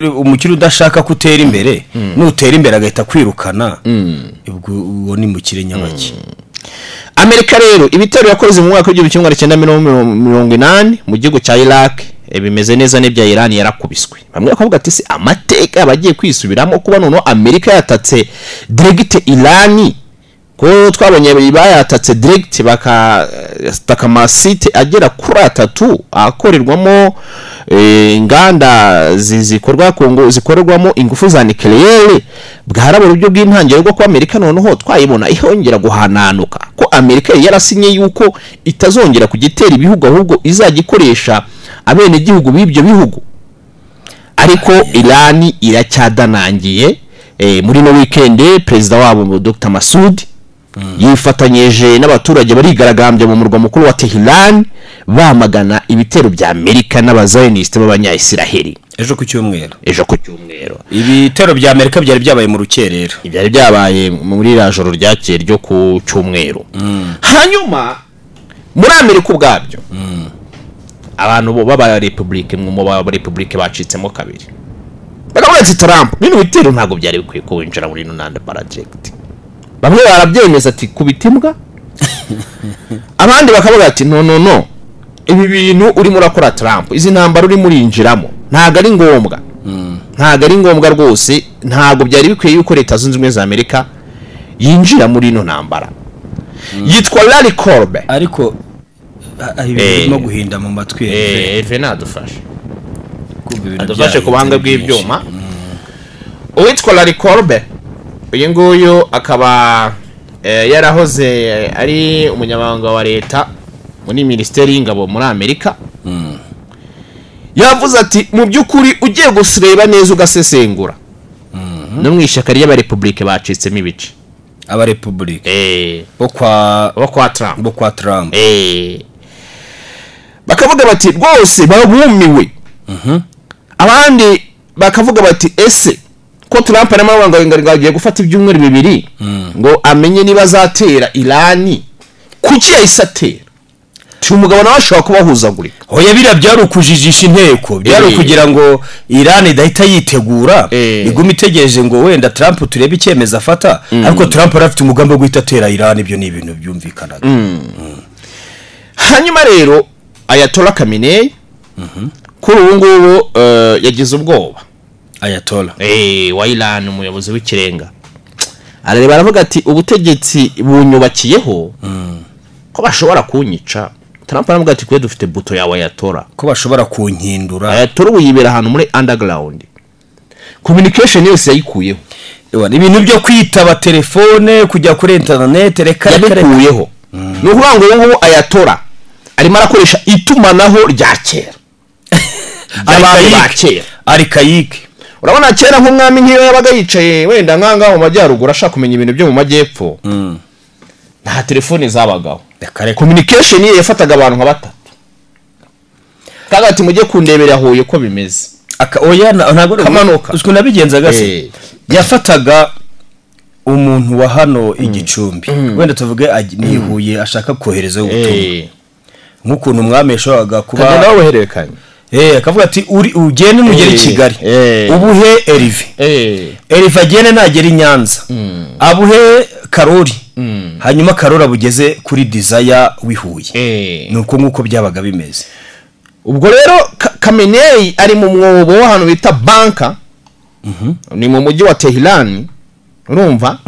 umukiri udashaka kutera imbere nutera imbere agahita kwirukana ubwo ni mukire nyabaki. Amerika rero ibitero yakoze mu mwaka w'1980 mu gihugu cya Iraq bimeze neza n'ibya Iran yarakubiswe. Bamwe bakavuga ati se amateka abagiye kwisubiramo kuba none Amerika yatatse direct Iran ko twabonye bayatatse direct bakataka masite agera kuri 3 akorerwamo inganda zikorwa Kongo zikorerwamo ingufu za nucleaire bwarabo rubyo bw'intangiro rwo ko Amerika noneho twayibona ihongera guhananuka ko Amerika yarasinye yuko itazongera kugitera ibihugu ahubwo izagikoresha abene gihugu b'ibyo bihugu. Ariko Iran iracyadanangiye muri no weekend president wabo Dr. Masud yifatanyeje n'abaturage barigaragambye mu murwa mukuru wa Tehran bamagana ibitero bya Amerika n'abazioniste b'abanya-Israeli. Ejo ku cyumweru ibitero bya Amerika byari byabaye mu rukerera, byari byabaye muri rajoro ryakeye ryo ku cyumweru. Hanyuma muri Amerika ubwabyo abantu bo baba republike mu republike bacitsemo kabiri. Bakavuga ati Trump bino bitero ntago byari bikwiye ko winjira muri Nanda project. Bamwe barabyemeza ati kubitimbwa abandi bakavuga ati no ibi bintu uri murakora Trump izi ntambara uri muri injiramo ntago ari ngombwa ntago ari ngombwa rwose ntago byari bikwiye yuko leta zunze ubumwe za Amerika yinjira muri ino ntambara. Yitwa Larry Korbe ariko no guhinda mu matwi Herve nadufashe kubanga bw'ibyuma. Uwitwa Larry Korbe uyu nguyu akaba yarahoze ari umunyamabanga wa leta muri ministeri y'ingabo muri Amerika. Yavuze ati mu byukuri ugiye gusireba neza ugasesengura no mwishaka ry'aba republike bacitsemo ibice aba republike bo kwa Trump bakavuga bati rwose babumiwe. Abandi bakavuga bati ese ko Trump aramabanga ngagiye gufata ibyumweru bibiri ngo amenye niba azatera Iran kuki yayisatera cyumugabo nawe ashobora kubahuzagurika. Hoya bira byari ukujijisha inteko byari kugira ngo Iran idahita yitegura iguma itegereje ngo wenda Trump turebe icyemeza afata ariko Trump arafite umugambi wo guhita atera Iran. Ibyo ni ibintu byumvikanaga. Hanyuma rero Ayatollah Khamenei kuri ubu ngubu yagize ubwoba. Ayatollah wa Iran umuyobozi w'ikirenga arareba aravuga ati ubutegetsi bunyubakiyeho ko bashobora kunyica. Trump aravuga ati kwe dufite buto ya Ayatollah ko bashobora kunkindura. Ayatollah uyibera ahantu muri underground communication yose yayikuyeho. Ibintu byo kwitaba telefone kujya kuri internet reka yabikuyeho. No kuvuga ngo ngo Ayatollah arimo arakoresha itumanaho rya kera arikayike. Urabona kera nk'umwami nk'iyo yabaga yicaye wenda nkanga mu majyaruguru ashaka kumenya ibintu byo mu majyepfo nta telefone zabagaho. Communication ye yafataga abantu nka batatu kaga ati mujye kundebera Huye ko bimeze oya ntago uzwe nabigenzaga se yafataga umuntu wa hano igicumbi wenda tuvuge ni Huye ashaka kohereza ubutumwa nk'ukuntu umwami yashoboraga kuba nawe herekanye akavuga ati ugende mugere i Kigali ubuhe Erive agende nagera i Nyanza abuhe Karori hanyuma Karori abugeze kuri Desire wihuye. Nuko nkuko byabaga bimeze. Ubwo rero Khamenei ari mu mwobo hano bita banka ni mu mujyi wa Tehran urumva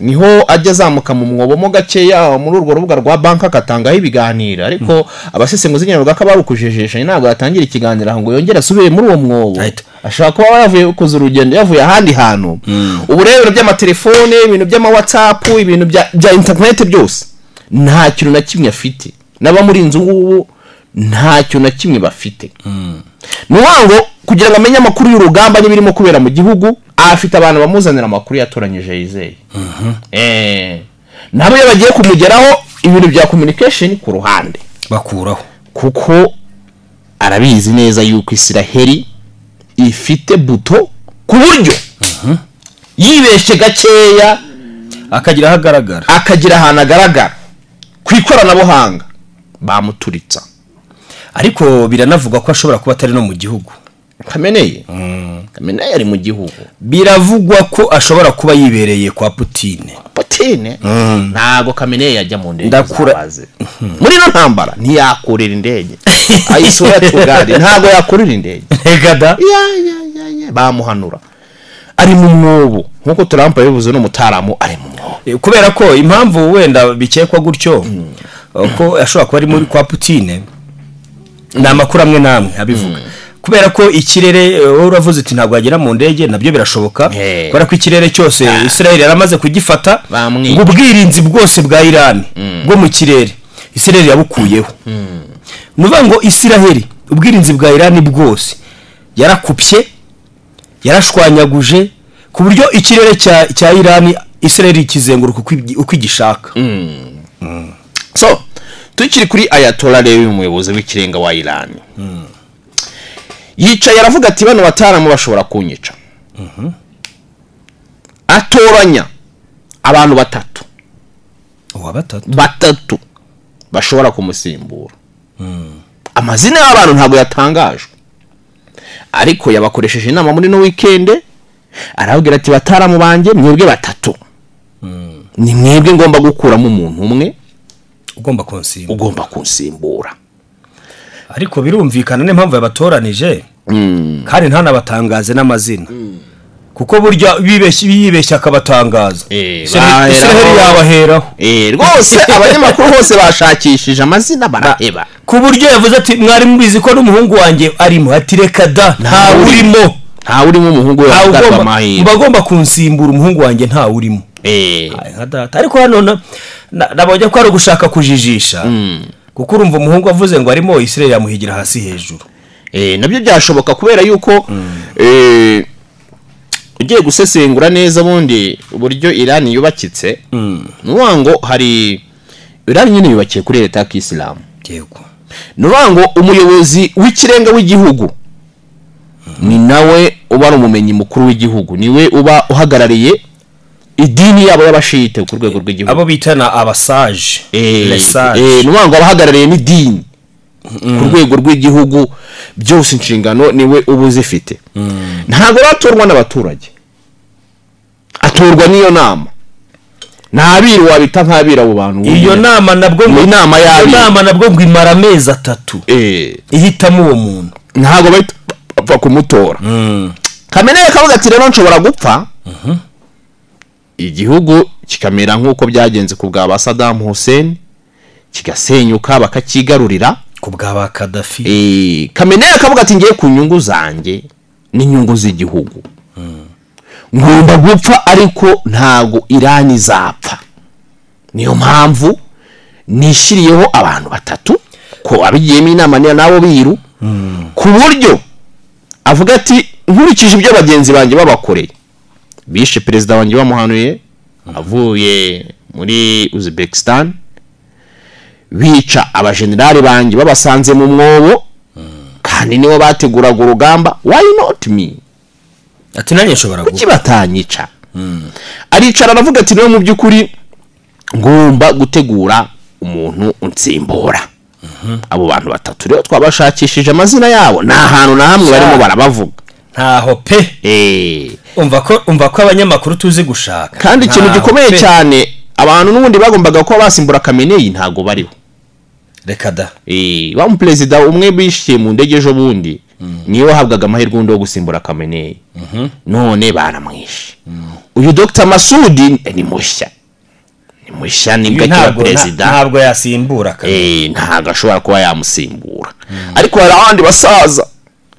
niho ajya zamuka mu mwobo mo gakeya muri urwo rubuga rwa banka akatangaho ibiganiro ariko abasesenguzi nyaruga ko barukujejesha ntabwo yatangira ikiganiro ngo yongera asubire muri uwo mwobo ashaka kuba yavuye kuza urugendo yavuye ahandi hantu. Ubu rero by'amatelefone ibintu by'ama WhatsApp ibintu bya internet byose nta kintu na kimwe afite naba muri inzu ngubu nta kintu na kimwe bafite. Nuwango kugira ngo amenye amakuru y'urugamba n'ibirimo kubera mu gihugu afite abantu bamuzanira amakuru yatoranyije yizeye. Nabo yabagiye kumugeraho ibintu bya communication ku ruhande bakuraho kuko arabizi neza yuko Israeli ifite buto ku buryo yibeshe gakeya akagira ahantu agaragara ku ikoranabuhanga bamuturitsa. Ariko biranavuga ko ashobora kuba atari no mu gihugu Khamenei ari mu gihugu, biravugwa ko ashobora kuba yibereye kwa Putin. Ntago Khamenei yajya mu ndege zabaze muri no ntambara, ntiyakurira indege ayisura tugari, ntago yakurira indege Egada bamuhanura, ari mu mwobo nkuko Trump yabivuze, no mutaramu ari mu mwobo, kubera ko impamvu wenda bikekwa gutyo ko ashobora kuba ari muri kwa Putin, na amakuru amwe namwe abivuga kubera ko ikirere uravuze ati ntabwo yagera mu ndege, nabyo birashoboka kubera ko ikirere cyose Israel yaramaze kugifata, ngo ubwirinzi bwose bwa Iran bwo mu kirere Israel yabukuyeho. Nuvuga ngo Israel ubwirinzi bwa Iran bwose yarakupye, yarashwanyaguje ku buryo ikirere cya Iran Israel kizenguruka uko igishaka. So tukiri kuri Ayatollah rero, umuyobozi w'ikirenga wa Iran yicaye aravuga ati bano bataramu bashobora kunyica. Atoranya abantu batatu bashobora kumusimbura. Amazina y'abantu ntabwo yatangajwe, ariko yabakoresheje inama muri no weekend, aravugira ati bataramu banje mwebwe batatu, ni mwebwe ngomba gukuramo umuntu umwe ugomba kunsimbura. Ariko birumvikana n'impamvu yabatoranije kandi ntanabatangaze n'amazina, kuko burya bibeshya akabatangaza Israel yabaheraho rwose. Abanyamakuru hose bashakishije amazina baraheba, ku buryo yavuze ati mwari mubizi ko n'umuhungu wanjye arimo, ati reka da nta urimo umuhungu we bagomba kunsimbura, umuhungu wanjye nta urimo. Ariko hano nabonye ko ari gushaka kujijisha, kuko urumva umuhungu avuze ngo arimo, Israel yamuhigira hasi hejuru. Nabyo byashoboka kubera yuko ugiye gusesengura neza bundi uburyo Iran yubakitse, nuvuga ngo hari Iran nyine yubakiye kuri leta ya Islam. Nuvuga ngo umuyobozi w'ikirenga w'igihugu ni nawe uba ari umumenyi mukuru w'igihugu, niwe uba uhagarariye idini yabo y'abashite ku rwego rw'igihugu, abo bitana abasaje. Nuvuga ngo abahagarariye n'idini ku rwego rw'igihugu byose, inshingano niwe uba uzifite. Ntabwo batorwa n'abaturage, atorwa n'iyo nama. Ntabiru wabita nk'abira abo bantu. Iyo nama nabwo ngo imara amezi 3 ihitamo uwo muntu, ntabwo bapfa kumutora. Khamenei akavuga ati rero nshobora gupfa, igihugu kikamera nk'uko byagenze ku bwa Saddam Hussein, kigasenyuka bakakigarurira ku bwa ba Gaddafi. Khamenei akavuga ati ngiye ku nyungu zanjye n'inyungu z'igihugu, ngomba gupfa, ariko ntago Iran izapfa. Niyo mpamvu nishiriyeho abantu batatu ko abigiyemo inama nabo biru, ku buryo avuga ati nkurikije ibyo bagenzi banjye babakoreye, bishe perezida wanjye bamuhanuye avuye muri Uzbekistan, bica abajenerali banjye babasanze mu mwobo, kandi nibo bateguraga urugamba. Why not me? Ati nanjye nshobora kuki batanyica. Aricara aravuga ati no mu byukuri ngomba gutegura umuntu unsimbura. Abo bantu batatu rero twabashakishije amazina yabo, nta hantu na hamwe barimo barabavuga, ntaho pe. Umva ko abanyamakuru tuzi gushaka, kandi ikintu gikomeye cyane, abantu n'ubundi bagombaga ko basimbura Khamenei ntago bariho. Reka da wa mu president umwe bishiye mu ndege ejo bundi, niyo wahabwaga amahirwe yo gusimbura Khamenei, none baramwishe. Uyu Dr Masudi ni mushya nibwo akira president, ntabwo yasimbura Khamenei, ntago ashobora kuba yamusimbura. Ariko hari abandi basaza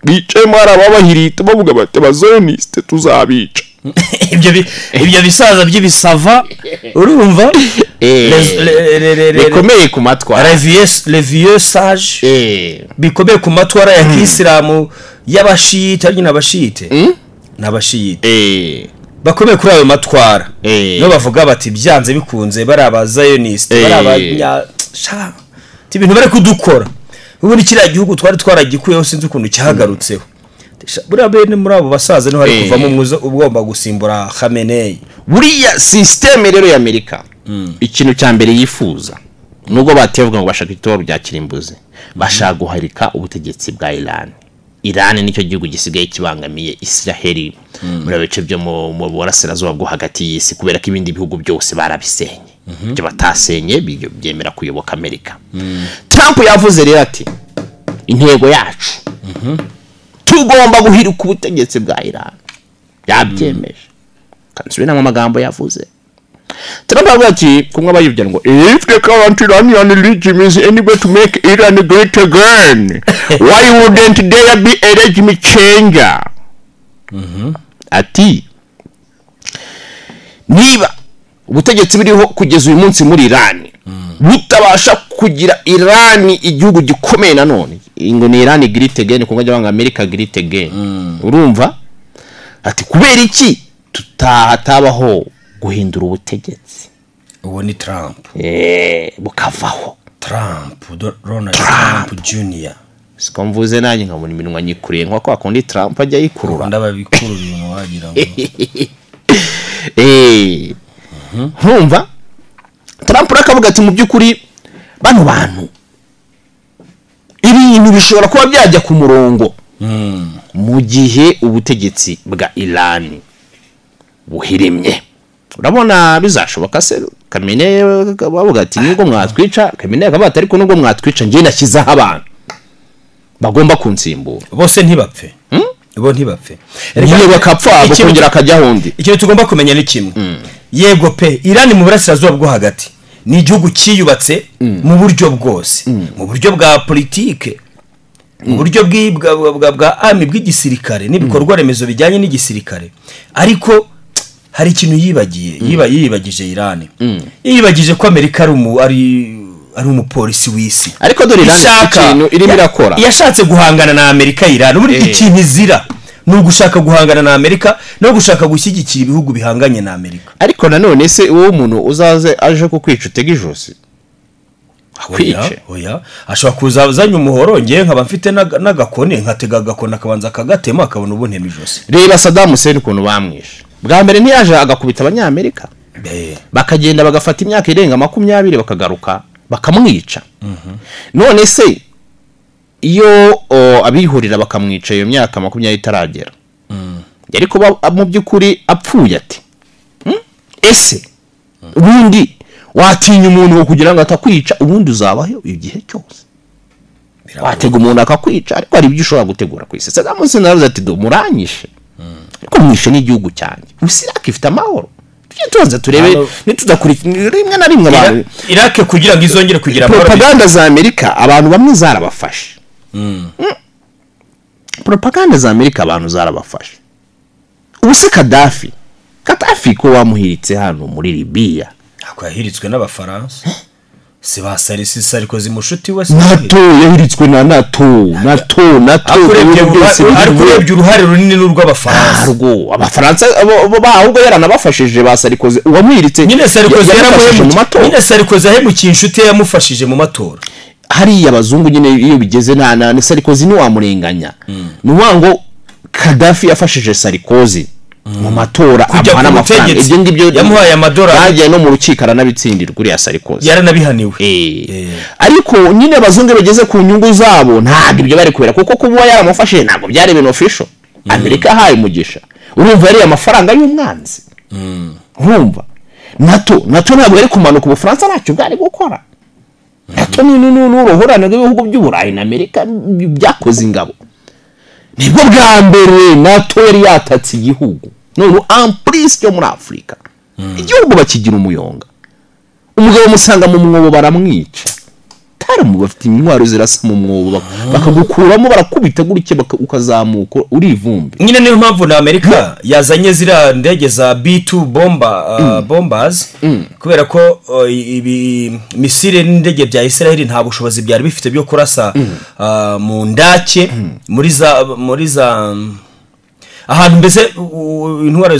bicaye mu arababahirita bavuga bati bazoniste tuzabica. Ibyo bisaza by'ibisava urumva bikomeye ku matwara, les vieux sages bikomeye ku matwara ya Kisilamu y'abashite, ari n'abashite n'abashite bakomeye kuri ayo matwara. No bavuga bati byanze bikunze bari abazioniste, bari abanya ibintu bari kudukora. Ubundi kiriya gihugu twari twaragikuyeho, sinzi ukuntu cyahagarutseho. Buriya bene muri abo basaza niho ari kuvamo umuzo ugomba gusimbura Khamenei. Buriya system rero ya Amerika, ikintu cya mbere yifuza nubwo batevuga ngo bashaka itoro bya kirimbuze, bashaka guharika ubutegetsi bwa Iran. Iran nicyo gihugu gisigaye kibangamiye Israel muri bice byo mu burasirazuba bwo hagati y'isi kubera ko ibindi bihugu byose barabisenye byo batasenye byemera kuyoboka Amerika. Trump yavuze rero ati intego yacu tugomba guhirika ubutegetsi bwa Iran. Yabyemeje kansubira amagambo yavuze. Trump avuga ati kumwe abayibye ngo if the current Iranian regime is anywhere to make Iran great again, why wouldn't there be a regime changer? Ati niba ubutegetsi biriho kugeza uyu munsi muri Iran butabasha kugira Iran igihugu gikomeye nanone ngo ni Iran great again kunga jya America great again. Urumva ati kubera iki tutatabaho guhindura ubutegetsi? Uwo ni Trump bukavaho. Ronald Trump Jr. Sikomvuze nanjye nkabona iminwa nyikuriye nko kwa kundi Trump ajya yikurura ndababikuru ibintu wagira ngo Humva Trump rakavuga ati mu byukuri bano bantu ibintu bishobora kuba byajya ku murongo mu gihe ubutegetsi bwa Iran buhirimye. Urabona bizashoboka se Khamenei bavuga ati nubwo mwatwica Khamenei akabata ariko nubwo mwatwica ngiye nashyizaho abantu bagomba kunsimbura bose ntibapfe bo ntibapfe niyo bakapfa bakongera akajya hundi. Ikintu tugomba kumenya ni kimwe yego pe Iran mu burasirazuba bwo hagati ni igihugu kiyubatse mu buryo bwose mu buryo bwa politike mu buryo bwa army bw'igisirikare n'ibikorwa remezo bijyanye n'igisirikare ariko hari ikintu yibagije Iran yibagije ko Amerika ari umupolisi w'isi ariko dore Iran ikintu irimo irakora yashatse guhangana na Amerika. Iran muri ikintu izira no gushaka guhangana na Amerika no gushaka gushyigikira ibihugu bihanganye na Amerika. Ariko nanone se uwo muntu uzaze aje ko kwica utega ijosi akwice oya ashobora kuzazanya umuhoro ngiye nkaba mfite n'agakone nkatega agakona akabanza akagatema akabona ubuntema ijosi. Reba Saddam Hussein ukuntu bamwishe bwa mbere ntiyaje agakubita abanyamerika bakagenda bagafata imyaka irenga 20 bakagaruka bakamwica. None se iyo abihurira bakamwica iyo myaka 20 itaragera yari kuba mu byukuri apfuye ati ese ubundi watinya umuntu wo kugira ngo atakwica ubundi uzabaho igihe cyose watega umuntu akakwica ariko ari ibyo ushobora gutegura ku isi. Saddam Hussein yaravuze ati do muranyishe ariko mwishe n'igihugu cyanjye Iraq ifite amahoro tuze turebe nitudakurikira rimwe na rimwe abantu Iraq kugira ngo izongere kugira propaganda za Amerika abantu bamwe zarabafashe propaganda za Amerika abantu zarabafashe. Ubuse Gaddafi ko wamuhiritse hano muri Libya ako yahiritswe n'abafaransa se basarisi ariko zimushuti we NATO yahiritswe na NATO akurebye uruhare runini n'urw'abafaransa arwo abafaransa ahubwo yaranabafashije basarikoze uwamuhiritse nyine sarikoze sarikoze yahemukiye inshuti yamufashije mu matora. Hari abazungu nyine iyo bigeze na sarikoze ni wamurenganya nuwango Gaddafi yafashije sarikoze mu matora amana amafaranga ibyo ngibyo yamuhaye amadora yagiye no mu rukiko aranabitsindirwa uri ya sarikoze yaranabihaniwe. Ariko nyine abazungu bageze ku nyungu zabo ntabwo ibyo bari kubera kuko kuba yaramufashije ntabwo byari ibintu official. Amerika haye umugisha urumva yari amafaranga y'umwanzi. Urumva NATO ntabwo yari kumanuka ubufaransa ntacyo bwari gukora. NATO ni n'uruhurane rw'ibihugu by'Uburayi na Amerika byakoze ingabo nibwo bwa mbere NATO yari yatatse igihugu none amprise cyo muri Afrika igihugu bakigira umuyonga umugabo musanga mu mwobo baramwica taramu bafite intwaro zirasa mu mwobo bakagukuramo barakubita gutike ukazamuka uri ivumbi. Nyine niyo mpamvu na Amerika yazanye zira ndege za B2 bombers kubera ko ibi misile n'indege bya Israel nta bushobozi byari bifite byo kurasa mu ndake muri za ahantu mbese intwaro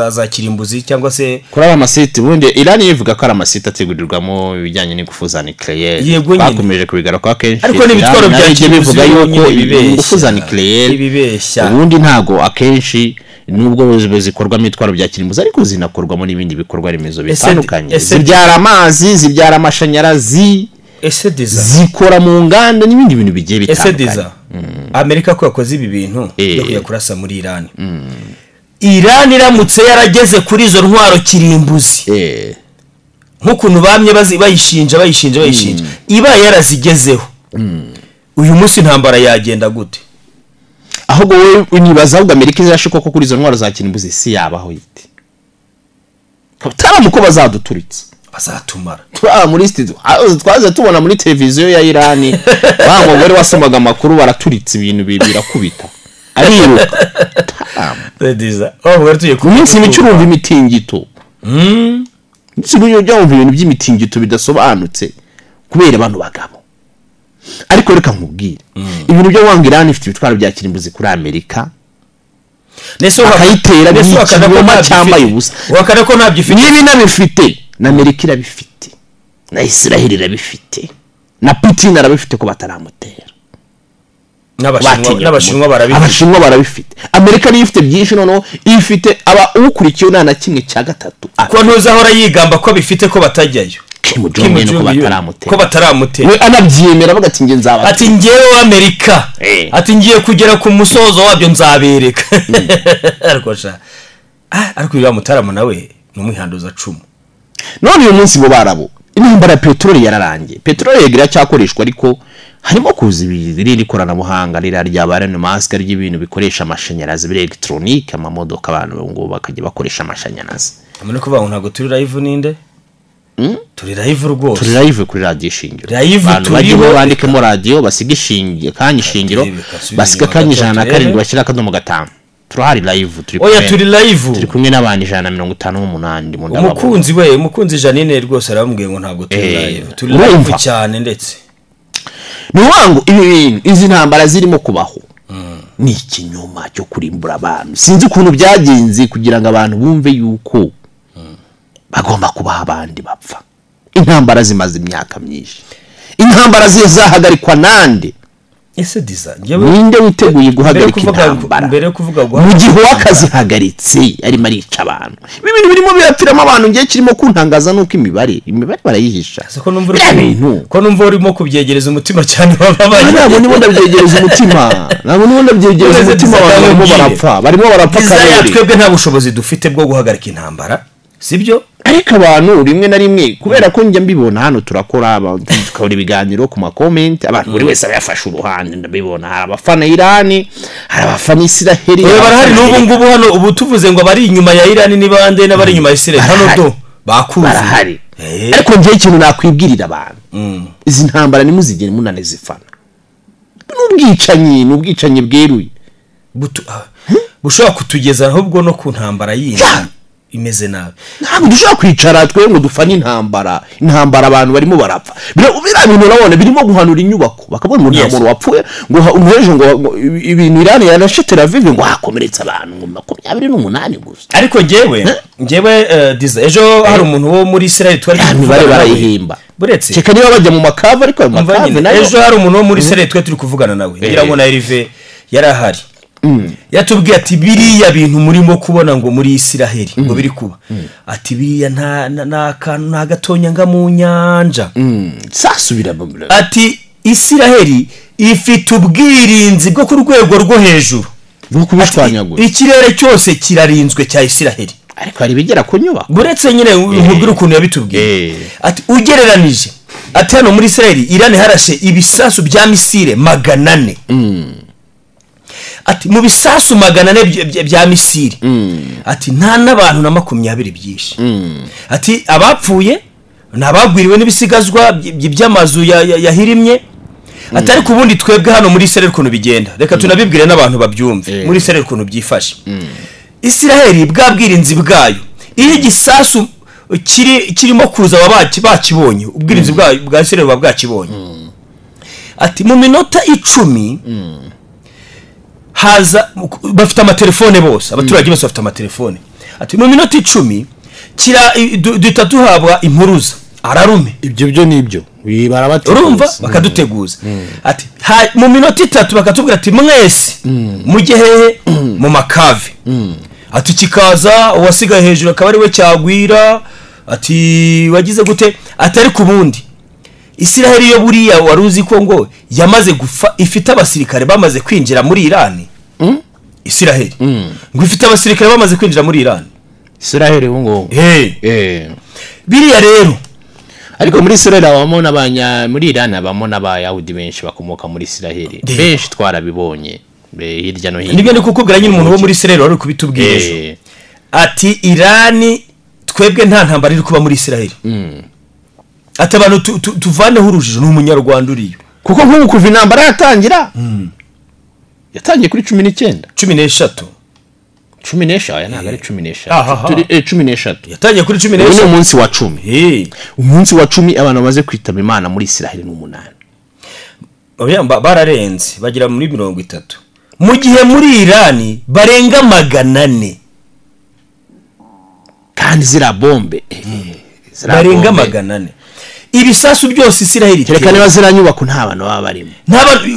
za kirimbuzi cyangwa se kuri amasite bundi Iran yivuga ko ari amasite ategurirwamo ibijyanye n'ingufu za nucleaire bakomeje kubigara kwa kenshi ariko n'ibitwaro bya kirimbuzi bivuga yuko ingufu za nucleaire ibibeshya ubundi ntago akenshi nubwo zikorwa mitwaro bya kirimbuzi ariko zinakorwamo n'ibindi bikorwa remezo bitandukanye zibyara amazi zibyara amashanyarazi ese diza zikora mu nganda n'ibindi bintu bigiye bitandukanye. Amerika ko yakoze ibi bintu yo kujya kurasa muri Iran. Iran iramutse yarageze kuri izo ntwaro kirimbuzi nk'ukuntu bamye bayishinja iba yarazigezeho, uyu munsi intambara yagenda gute? ahubwo wowe unibaza ahubwo Amerika izashika ko kuri izo ntwaro za kirimbuzi si yabaho yite taramuko bazaduturitse bazatumara muri studio twaze tubona muri televiziyo ya Iran bamugore wasomaga amakuru baraturitse ibintu birakubita ariruka Rediza bari tuye ku minsi micurumva imitingito nsibuye byumva ibintu by'imitingito bidasobanutse kubera abantu bagabo. Ariko reka nkubwire ibintu byo wanga Iran ifite ibitwaro bya kirimbuzi kuri Amerika neso bakayitera n'ikiboma cyambaye ubusa wakare ko nabyifite nibi nabifite na Amerika irabifite na Israel irabifite na Putin arabifite ko bataramutera n'abashinwa barabifite. Amerika niyo ifite byinshi noneho ifite aba ukurikiye nana kimwe cya gatatu ko ntuzahora yigamba ko bifite ko batajyayo ko bataramutera we anabyemera bagati nge nzaba ati ngewe Amerika ati ngiye kugera ku musozo wabyo nzabereka ariko iriya mutaramo nawe n'umwihanduza cumu. None uyu munsi bo barabo intambara ya petroli yararangiye, petroli yegira cyakoreshwa ariko harimo kuza ibirindi koranabuhanga ryabare no mask ry'ibintu bikoresha amashanyarazi bire electronique amamodoka abantu ngo bakajya bakoresha amashanyarazi. Amene kuvuga ngo ntago turi live ninde turi live rwose turi live kuri radio shingiro live turiho bandike mu radio basiga ishingiye kandi shingiro basiga kandi 107 bashyira akadomo gatanu turahari live turi live turi kumwe n'abandi 158 mu ndaba umukunzi Janine rwose arambwiye ngo ntabwo turi live cyane ndetse ni wangu izi ntambara zirimo kubaho ni ikinyoma cyo kurimbura abantu. Sinzi ukuntu byagenze kugira ngo abantu bumve yuko bagomba kubaha abandi bapfa. Intambara zimaze imyaka myinshi, intambara zizahagarikwa nande ese diza ninde witeguye guhagarika intambara mu gihe wakazi hagaritse ari marica abantu ibintu birimo birapfiramo abantu ngiye kirimo kuntangaza nuko imibare barayihisha ko numva urimo kubyegereza umutima cyane bababaye nabo nibo ndabyegereza umutima barimo barapfa kandi twebwe nta bushobozi dufite bwo guhagarika intambara sibyo. Ariko abantu rimwe na rimwe kubera ko njye mbibona hano turakora tukabura ibiganiro ku ma comment abantu buri wese yafashe uruhande ndabibona abafana Iran hari abafana Israel barahari n'ubu ngubu hano ubu tuvuze ngo bari inyuma ya Iran ni bande n'abari inyuma ya Israel hano do bakuze barahari. Ariko njye ikintu nakwibwirira abantu izi ntambara nimuzigere munane zifana n'ubwicanyi bweruye bushobora kutugeza ahubwo no ku ntambara yindi imeze nabi. Ntabwo dushaka kwicara twe ngo dufane intambara abantu barimo barapfa bintu urabona birimo guhanura inyubako bakabona umuntu wapfuye ngo umuheje ngo ibintu Iran yarashetera vive ngo hakomeretsa abantu 28 gusa. Ariko ngewe diza ejo hari umuntu wo muri Israel twari barayihimba buretse ceka niba bajya mu makava ariko makave nayo ejo hari umuntu wo muri Israel turi kuvugana nawe ngira ngo na Erive yarahari yatubwiye ati biriya bintu murimo kubona ngo muri Israel ngo biri kuba ati biriya nta gatonya nga mu nyanja sasubira ati Israel ifite ubwirinzi bwo ku rwego rwo hejuru bwo kubishwanyagura ikirere cyose kirarinzwe cya Israel ariko hari bigera kunyuba buretse nyine nkubwira ukuntu yabitubwiye ati ugereranije ati hano muri Israel Iran harashe ibisasu bya misile 400 ati mu bisasu 400 bya misiri ati nta nabantu na 20 byinshi ati abapfuye nabagwiriwe n'ibisigazwa by'amazu yahirimye ati ariko ubundi twebwe hano muri Israel kuntu bigenda reka tunabibwire n'abantu babyumve muri Israel kuntu byifashe. Israel bwabwirinzi bwayo iyo gisasu kirimo kuza bakibonye ubwirinzi bwa Israel bwakibonye ati mu minota 10 haza bafite amatelefone bose abaturage bose bafite amatelefone ati mu minota 10 duhita duhabwa impuruza ararume ibyo byo nibyo barabateguza urumva bakaduteguza ati mu minota 3 bakatubwira ati mwese mujye hehe mu makave ati kikaza uwasigaye hejuru akaba ari we cyagwira ati wagize gute atari kubundi Israel yo buriya waruzi ko ngo yamaze gufa ifite abasirikare bamaze kwinjira muri Iran. Israel ngo ifite abasirikare bamaze kwinjira muri Iran. Israel ngo biriya rero ariko muri Israel abamo n'abanya muri Iran abamo n'abayahudi benshi bakomoka muri Israel benshi twarabibonye hirya no hino. Nibyo ndi kukubwira nyine umuntu wo muri Israel wari kubitubwira ejo ati Iran twebwe nta ntambara iri kuba muri Israel. Ati abantu tuvaneho urujijo n'umunyarwanda uriyo kuko nk'ubu kuva intambara yatangira yatangiye kuri 19 aya ntabwo ari 13 turi 13 yatangiye kuri 13 uyu munsi wa 10 umunsi wa 10 abantu bamaze kwitaba Imana muri Israel n'umunani bararenze bagira muri 30 mu gihe muri Iran barenga 400 kandi zira bombe barenga 400 ibisasu byose Israel kereka niba ziranyubako nta bantu baba barimo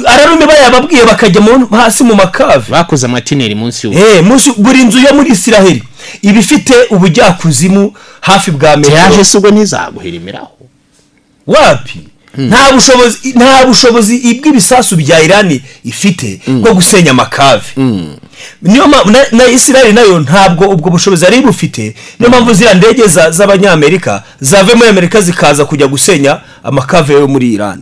ararume bayababwiye bakajya hasi mu makave bakoze amatineri munsi munsi buri nzu yo muri Israel ibifite ubujyakuzimu hafi bwa metero yaje sugo ntizaguhirimiraho wapi nta bushobozi ibw'ibisasu bya Iran ifite bwo gusenya amakave. Niyo na Israel nayo ntabwo ubwo bushobozi ari bufite. Niyo mpamvu zira ndege z'abanyamerika zave muri Amerika zikaza kujya gusenya amakave yo muri Iran.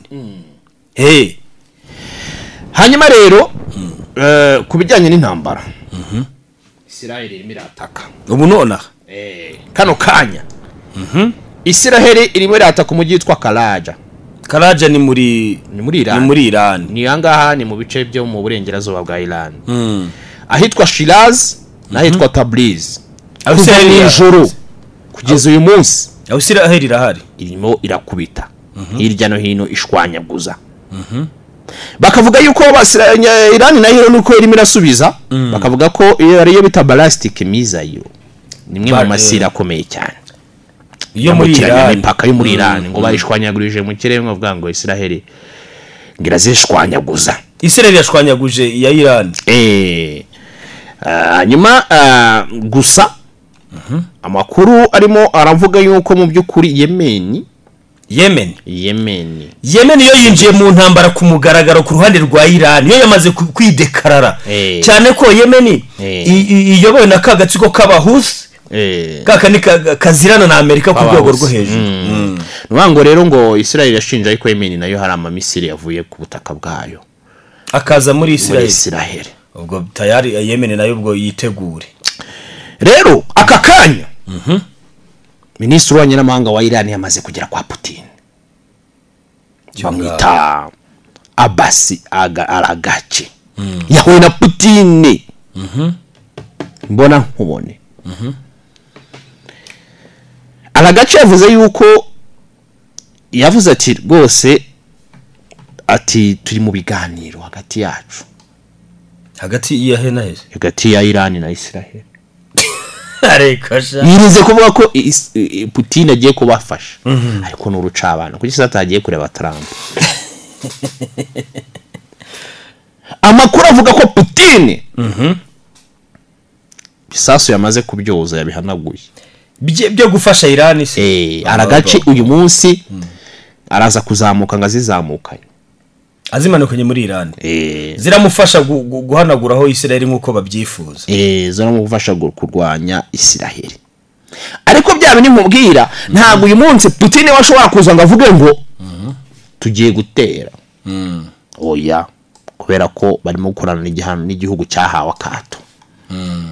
Hanyuma rero kubijyanye n'intambara Israel irimo irataka ubu nona kano kanya Israel irimo irataka umujyi witwa Karaja ni muri Iran ni angaha ni mu bice byo mu burengerazuba bwa Iran ahitwa Shiraz n'ahitwa Tabriz kuva nijoro kugeza uyu munsi Israel irahari irimo irakubita hirya no hino ishwanyaguza bakavuga yuko Iran nayo nuko irimo irasubiza bakavuga ko iyo ariyo bita ballistic missile nimwe mu masira akomeye cyane iyo muri Iran impaka yo muri Iran ngo barishwanyagurije mu kirere bavuga ngo Israel ngira zishwanyaguza Israel yashwanyaguje ya Iran nyuma gusa amakuru arimo aravuga yuko mu by'ukuri Yemen yo yinjiye mu ntambara ku mugaragaro ku ruhande rwa Iran yo yamaze kwidekarara cyane ko Yemen iyobowe na kagatsiko k'abahusi kakani kazirana na Amerika ku rwego rwo hejuru. Nwango rero ngo Israel yashinja ariko Yemen nayo hari amamisiri yavuye ku butaka bwayo akaza muri Israel. Ubwo tayari Yemen nayo ubwo yitegure. Rero aka kanya Minisitiri w'Abanyamahanga wa Iran yamaze kugera kwa Putin. Bamwita Abbas Aragachi. Yahuye na Putin. Mbona nkubone. Aragachi yavuze yuko yavuze ati rwose ati turi mu biganiro hagati yacu. Hagati ya hena heze. Hagati ya Iran na Israel. Arekasha yirize kuvuga ko Putin agiye kubafasha ariko n'urucabana kuko se atagiye kureba Trump. Amakuru avuga ko Putin bisasu yamaze kubyoza yabihanaguye byo gufasha Iran se Aragachi uyu munsi araza kuzamuka ngazizamukanye azimanukanye muri Iran ziramufasha guhanaguraho Israel nkuko babyifuza ziramufasha kurwanya Israel ariko byabe nimubwira ntabwo uyu munsi Putin washobora kuza ngo avuge ngo tugiye gutera oya kubera ko barimo gukorana n'igihano n'igihugu cyahawe akato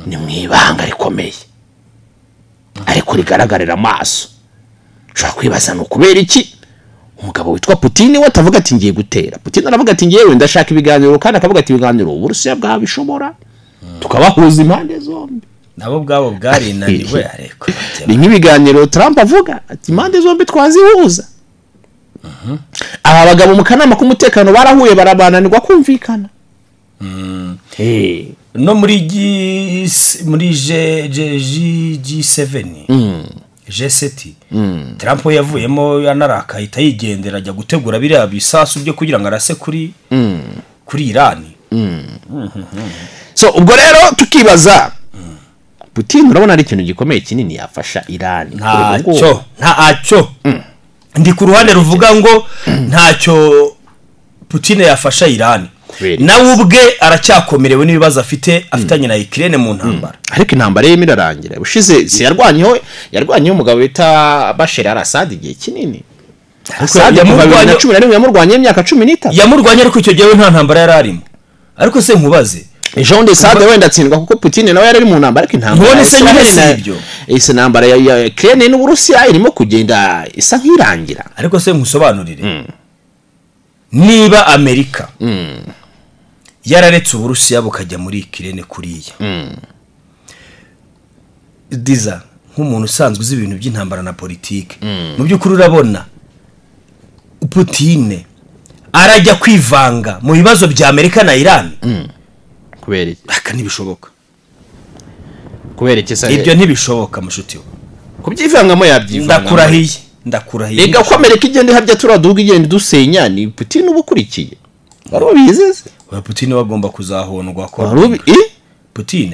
ni mwibanga rikomeye ariko rigaragarira amaso ushobora kwibaza no kubera iki umugabo witwa Putin we atavuga ati ngiye gutera. Putin aravuga ati ngiye wenda ndashaka ibiganiro kandi akavuga ati ibiganiro Uburusiya bwabishobora tukabahuza impande zombi nabo bwabo bwarinaniwe ariko ni nk'ibiganiro Trump avuga ati impande zombi twazihuza. Aba bagabo mu kanama k'umutekano barahuye barabananirwa kumvikana. No muri G7 G7 Trump yavuyemo yanaraka ahita yigendera ajya gutegura biriya bisasu byo kugira ngo arase kuri Iran. So ubwo rero tukibaza Putin urabona ari ikintu gikomeye kinini yafasha Iran. Ntacyo ndi ku ruhande ruvuga ngo ntacyo Putin yafasha Iran, nawe ubwe aracyakomerewe n'ibibazo afitanye na Ukraine mu ntambara. Ariko intambara ye mirarangira. Bushize si yarwanyeho umugabo bita Bashar al-Assad igihe kinini. Assad yamurwanye imyaka 15. Yamurwanye ariko icyo gihe nta ntambara yararimo. Ariko se nkubaze Jean de Sade wenda atsindwa kuko Putin nawe yari mu ntambara, ariko intambara none se nyine ibyo ise ntambara ya Ukraine n'Uburusiya irimo kugenda isa nk'irangira. Ariko se nkusobanurire niba Amerika yararetse Uburusiya bukajya muri Ukraine kuriya, diza nk'umuntu usanzwe uzi ibintu by'intambara na politike, mu by'ukuri urabona Putin arajya kwivanga mu bibazo bya Amerika na Iran? Kubera iki? Aka ntibishoboka. Kubera iki se? Ibyo ntibishoboka mushuti we. Kubyivangamo yabyivanga. Ndakurahiye. Ega ko Amerika igende harya turaduga igende dusenya, ni Putin ubukurikiye. Barubize. Putin bagomba kuzahondwa ko. Putin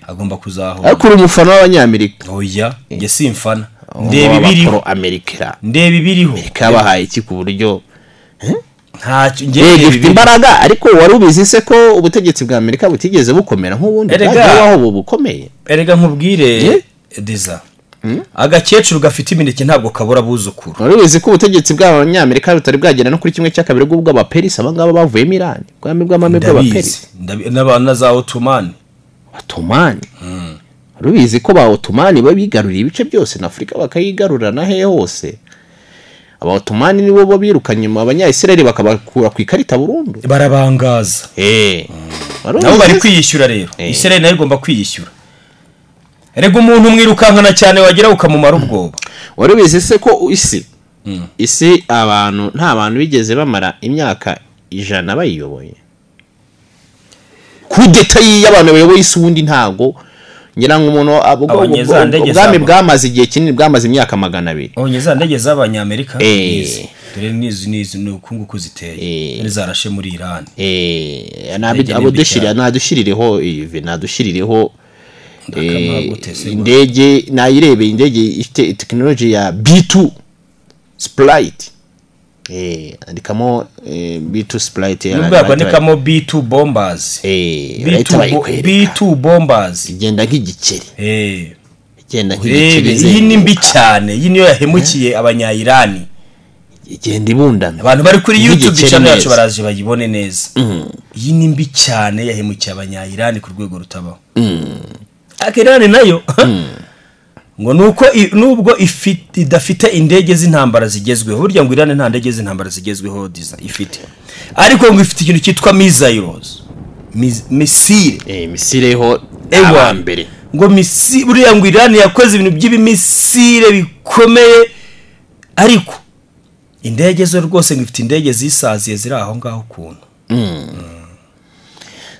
agomba kuzahondwa. Ariko umufana w'abanyamerika. Oya, nge simfana. Ndebe biriho Amerika. Ndebe biriho. Amerika bahaye iki ku buryo ntacyo gifite imbaraga, ariko warubizi se ko ubutegetsi bwa Amerika butigeze bukomera nk'ubundi bwaho bukomeye. Erega nkubwire Diza, agakecuru gafite imineke ntabwo kabura buzukuru. Warubizi ko ubutegetsi bw'abanyamerika butari bwagera no kuri kimwe cy'akabiri bw'abaperisi, abangaba bavuye Iran, bwami bw'amame bw'abaperisi n'abana za Ottoman. Warubizi ko ba Ottoman babigaruriye ibice byose na Afrika bakayigarura na he hose. Abaotomani nibo bo birukanye mu abanya-Israeli bakabakura ku ikarita burundu, barabangaza. Nabo bari kwiyishyura rero. Israeli nayo igomba kwiyishyura. Erega umuntu mwirukankana cyane wagira ukamumara ubwoba. Warubize se ko isi abantu nta bantu bigeze bamara imyaka 100 bayiyoboye. Kudeta y'abantu bayoboye isi ubundi ntago ngira ngo umuntu ubwami bwamaze igihe kinini, bwamaze imyaka 200. Abanyeza ndege z'abanyamerika dore nizi n'ukungu kuziteye n'izarashe muri Iran. Nadushirireho nadushirireho indege nayirebe, indege ifite technology ya B2 Sprite. Andikamo B2 Sprite andikamo B2 bombers. B2 bombers igenda nk'igikeri. Igenda nk'igikeri. Iyi ni mbi cyane, iyi niyo yahemukiye abanya-Irani. Igenda ibundana. Abantu bari kuri YouTube channel yacu baraje bayibone neza. Iyi ni mbi cyane, yahemukiye abanya-Irani ku rwego rutabaho. Akirani nayo ngo nuko nubwo idafite indege z'intambara zigezweho, burya ngo Iran nta ndege z'intambara zigezweho Diza ifite, ariko ngo ifite ikintu cyitwa missiles, misile ho abambere ngo misile. Burya ngo Iran yakoze ibintu by'ibimisile bikomeye, ariko indege zo rwose ngo ifite indege zisaziye ziri aho ngaho kuntu.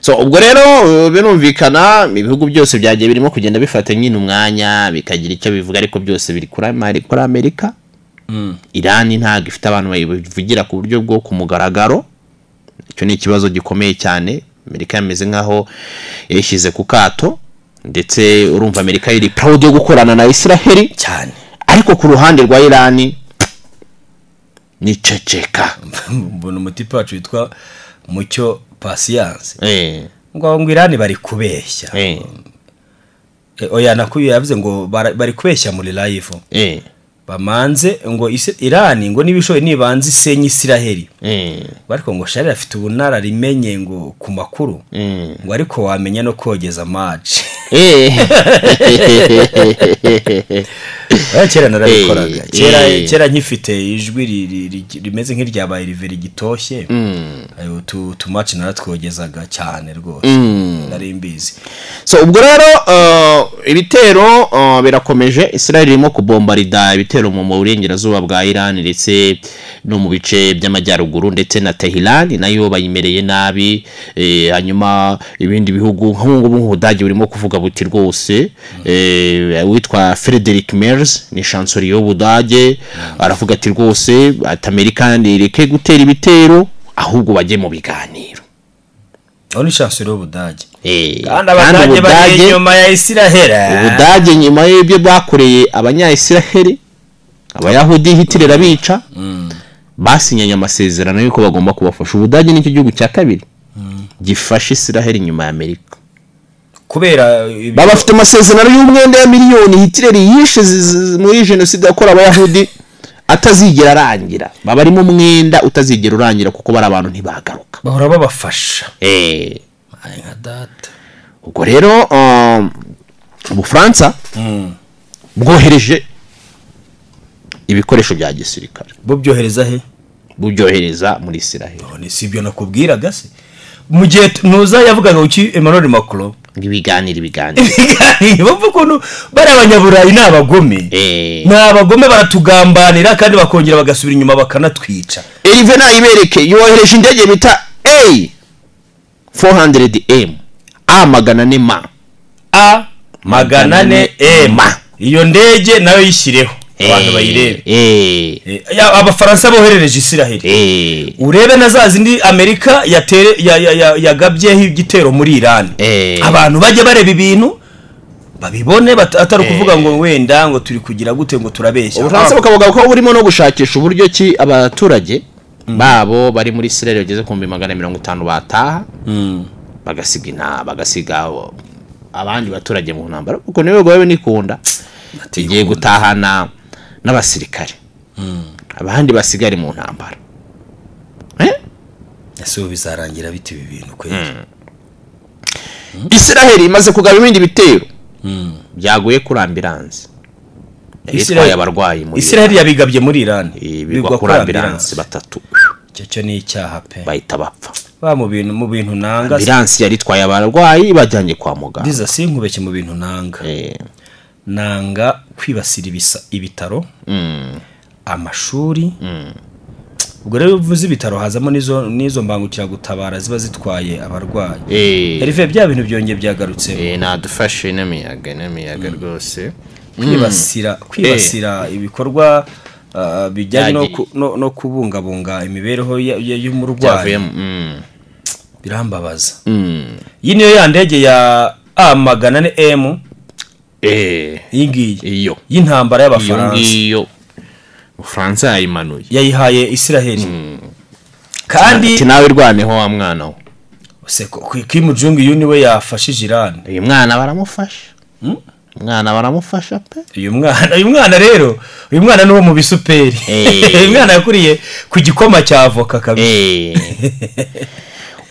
So ubwo rero birumvikana ibihugu byose byagiye birimo kugenda bifata nyine umwanya bikagira icyo bivuga, ariko byose biri kuri Amerika. Iran ntago ifite abantu bayivugira ku buryo bwo kumugaragaro. Icyo ni ikibazo gikomeye cyane. Amerika yameze nkaho yashyize ku kato, ndetse urumva Amerika iri proud yo gukorana na Israel cyane, ariko ku ruhande rwa Iran ni ceceka. Mbona umutipe wacu witwa Mucyo Patience ngo Iran bari kubeshya. Oya nakuye yavuze ngo bari kubeshya muri live. Bamanze ngo Iran ngo nibishoye nibanze isenye Israel. Bariko ngo Shari afite ubunara rimenye ngo ku makuru, ngo ariko wamenya no kogeza match. Kera narabikoraga. Kera nkifite ijwi rimeze nk'iryabaye riveri gitoshye. Ayo tu match naratwogezaga cyane rwose. Nari mbizi. So ubwo rero ibitero birakomeje. Israel irimo kubombarida ibitero mu burengerazuba bwa Iran ndetse no mu bice by'amajyaruguru, ndetse na Tehran nayo bayimereye nabi. Hanyuma ibindi bihugu nk'ubu Budage burimo kuvuga buti rwose witwa Friedrich Merz ni chancelier y'Ubudage aravuga ati rwose ati Amerika ndireke gutera ibitero ahubwo bajye mu biganiro. Oni chancelier y'Ubudage kandi abadage bari nyuma ya Israel. Ubudage nyuma y'ibyo bakoreye abanya-Israel abayahudi Hitler abica basinyanye amasezerano yuko bagomba kubafasha. Ubudage nicyo gihugu cya kabiri gifasha Israel nyuma ya Amerika kubera baba bafite amasezerano y'umwenda ya miliyoni Hitler yishe muri genocide yakora abayahudi atazigera arangira. Baba ari mu mwenda utazigera urangira kuko bari abantu ntibagaruka, bahora babafasha. Nka data. Ubwo rero Ubufaransa bwohereje ibikoresho bya gisirikare. Bubyohereza he? Bubyohereza muri Israel. None si ibyo nakubwiraga se mu gihe nuza yavugaga uki Emmanuel Macron ibiganiro bumva ukuntu bari abanyaburayi n'abagome baratugambanira kandi bakongera bagasubira inyuma bakanatwica. Erive nayibereke yohereje indege bita A400M A400M iyo ndege nayo yishyireho abantu bayirebe. Abafaransa boherereje Israel. Urebe na za zindi Amerika yagabyeho igitero muri Iran. Abantu bajye bareba ibintu babibone atari kuvuga ngo wenda ngo turi kugira gute ngo turabeshya. Ubufaransa bukavuga ko burimo no gushakisha uburyo ki abaturage babo bari muri Israel bageze ku 150 bataha bagasiga abandi baturage mu ntambara kuko niwe gwawe nikunda tigiye gutahana n'abasirikare abandi basigare mu ntambara. Ese bizarangira biti ibi bintu kweli? Israel imaze kugaba ibindi bitero byaguye kuri ambulance Israel abarwayi muri Israel yabigabye muri Iran bigwa kuri ambulance batatu. Cyo ni icyaha pe bahita bapfa mu bintu nanga. Ambulance yari twaye abarwayi bajyanye kwa muganga. Diza sinkubeke mu bintu nanga. Nanga kwibasira ibitaro amashuri. Ubwo rero uvuze ibitaro hazamo nizo mbangukira gutabara ziba zitwaye abarwayi. Erive bya bintu byongeye byagarutse. Nadufashe n'imiyaga rwose. Kwibasira ibikorwa bijyanye no kubungabunga imibereho y'umurwayi. Birambabaza. Iyi niyo ya ndege ya A400M iyo y'intambara y'Abafaransa. Iyo Ufaransa yayimanuye yayihaye Israel. Kandi nawe rwaneho wa mwana we se Kim Jong Un we yafashije Iran. Uyu mwana baramufasha. Baramufasha pe. Uyu mwana rero uyu mwana nuwo mu bisuperi. Uyu mwana yakuriye ku gikoma cya avoka kabisa.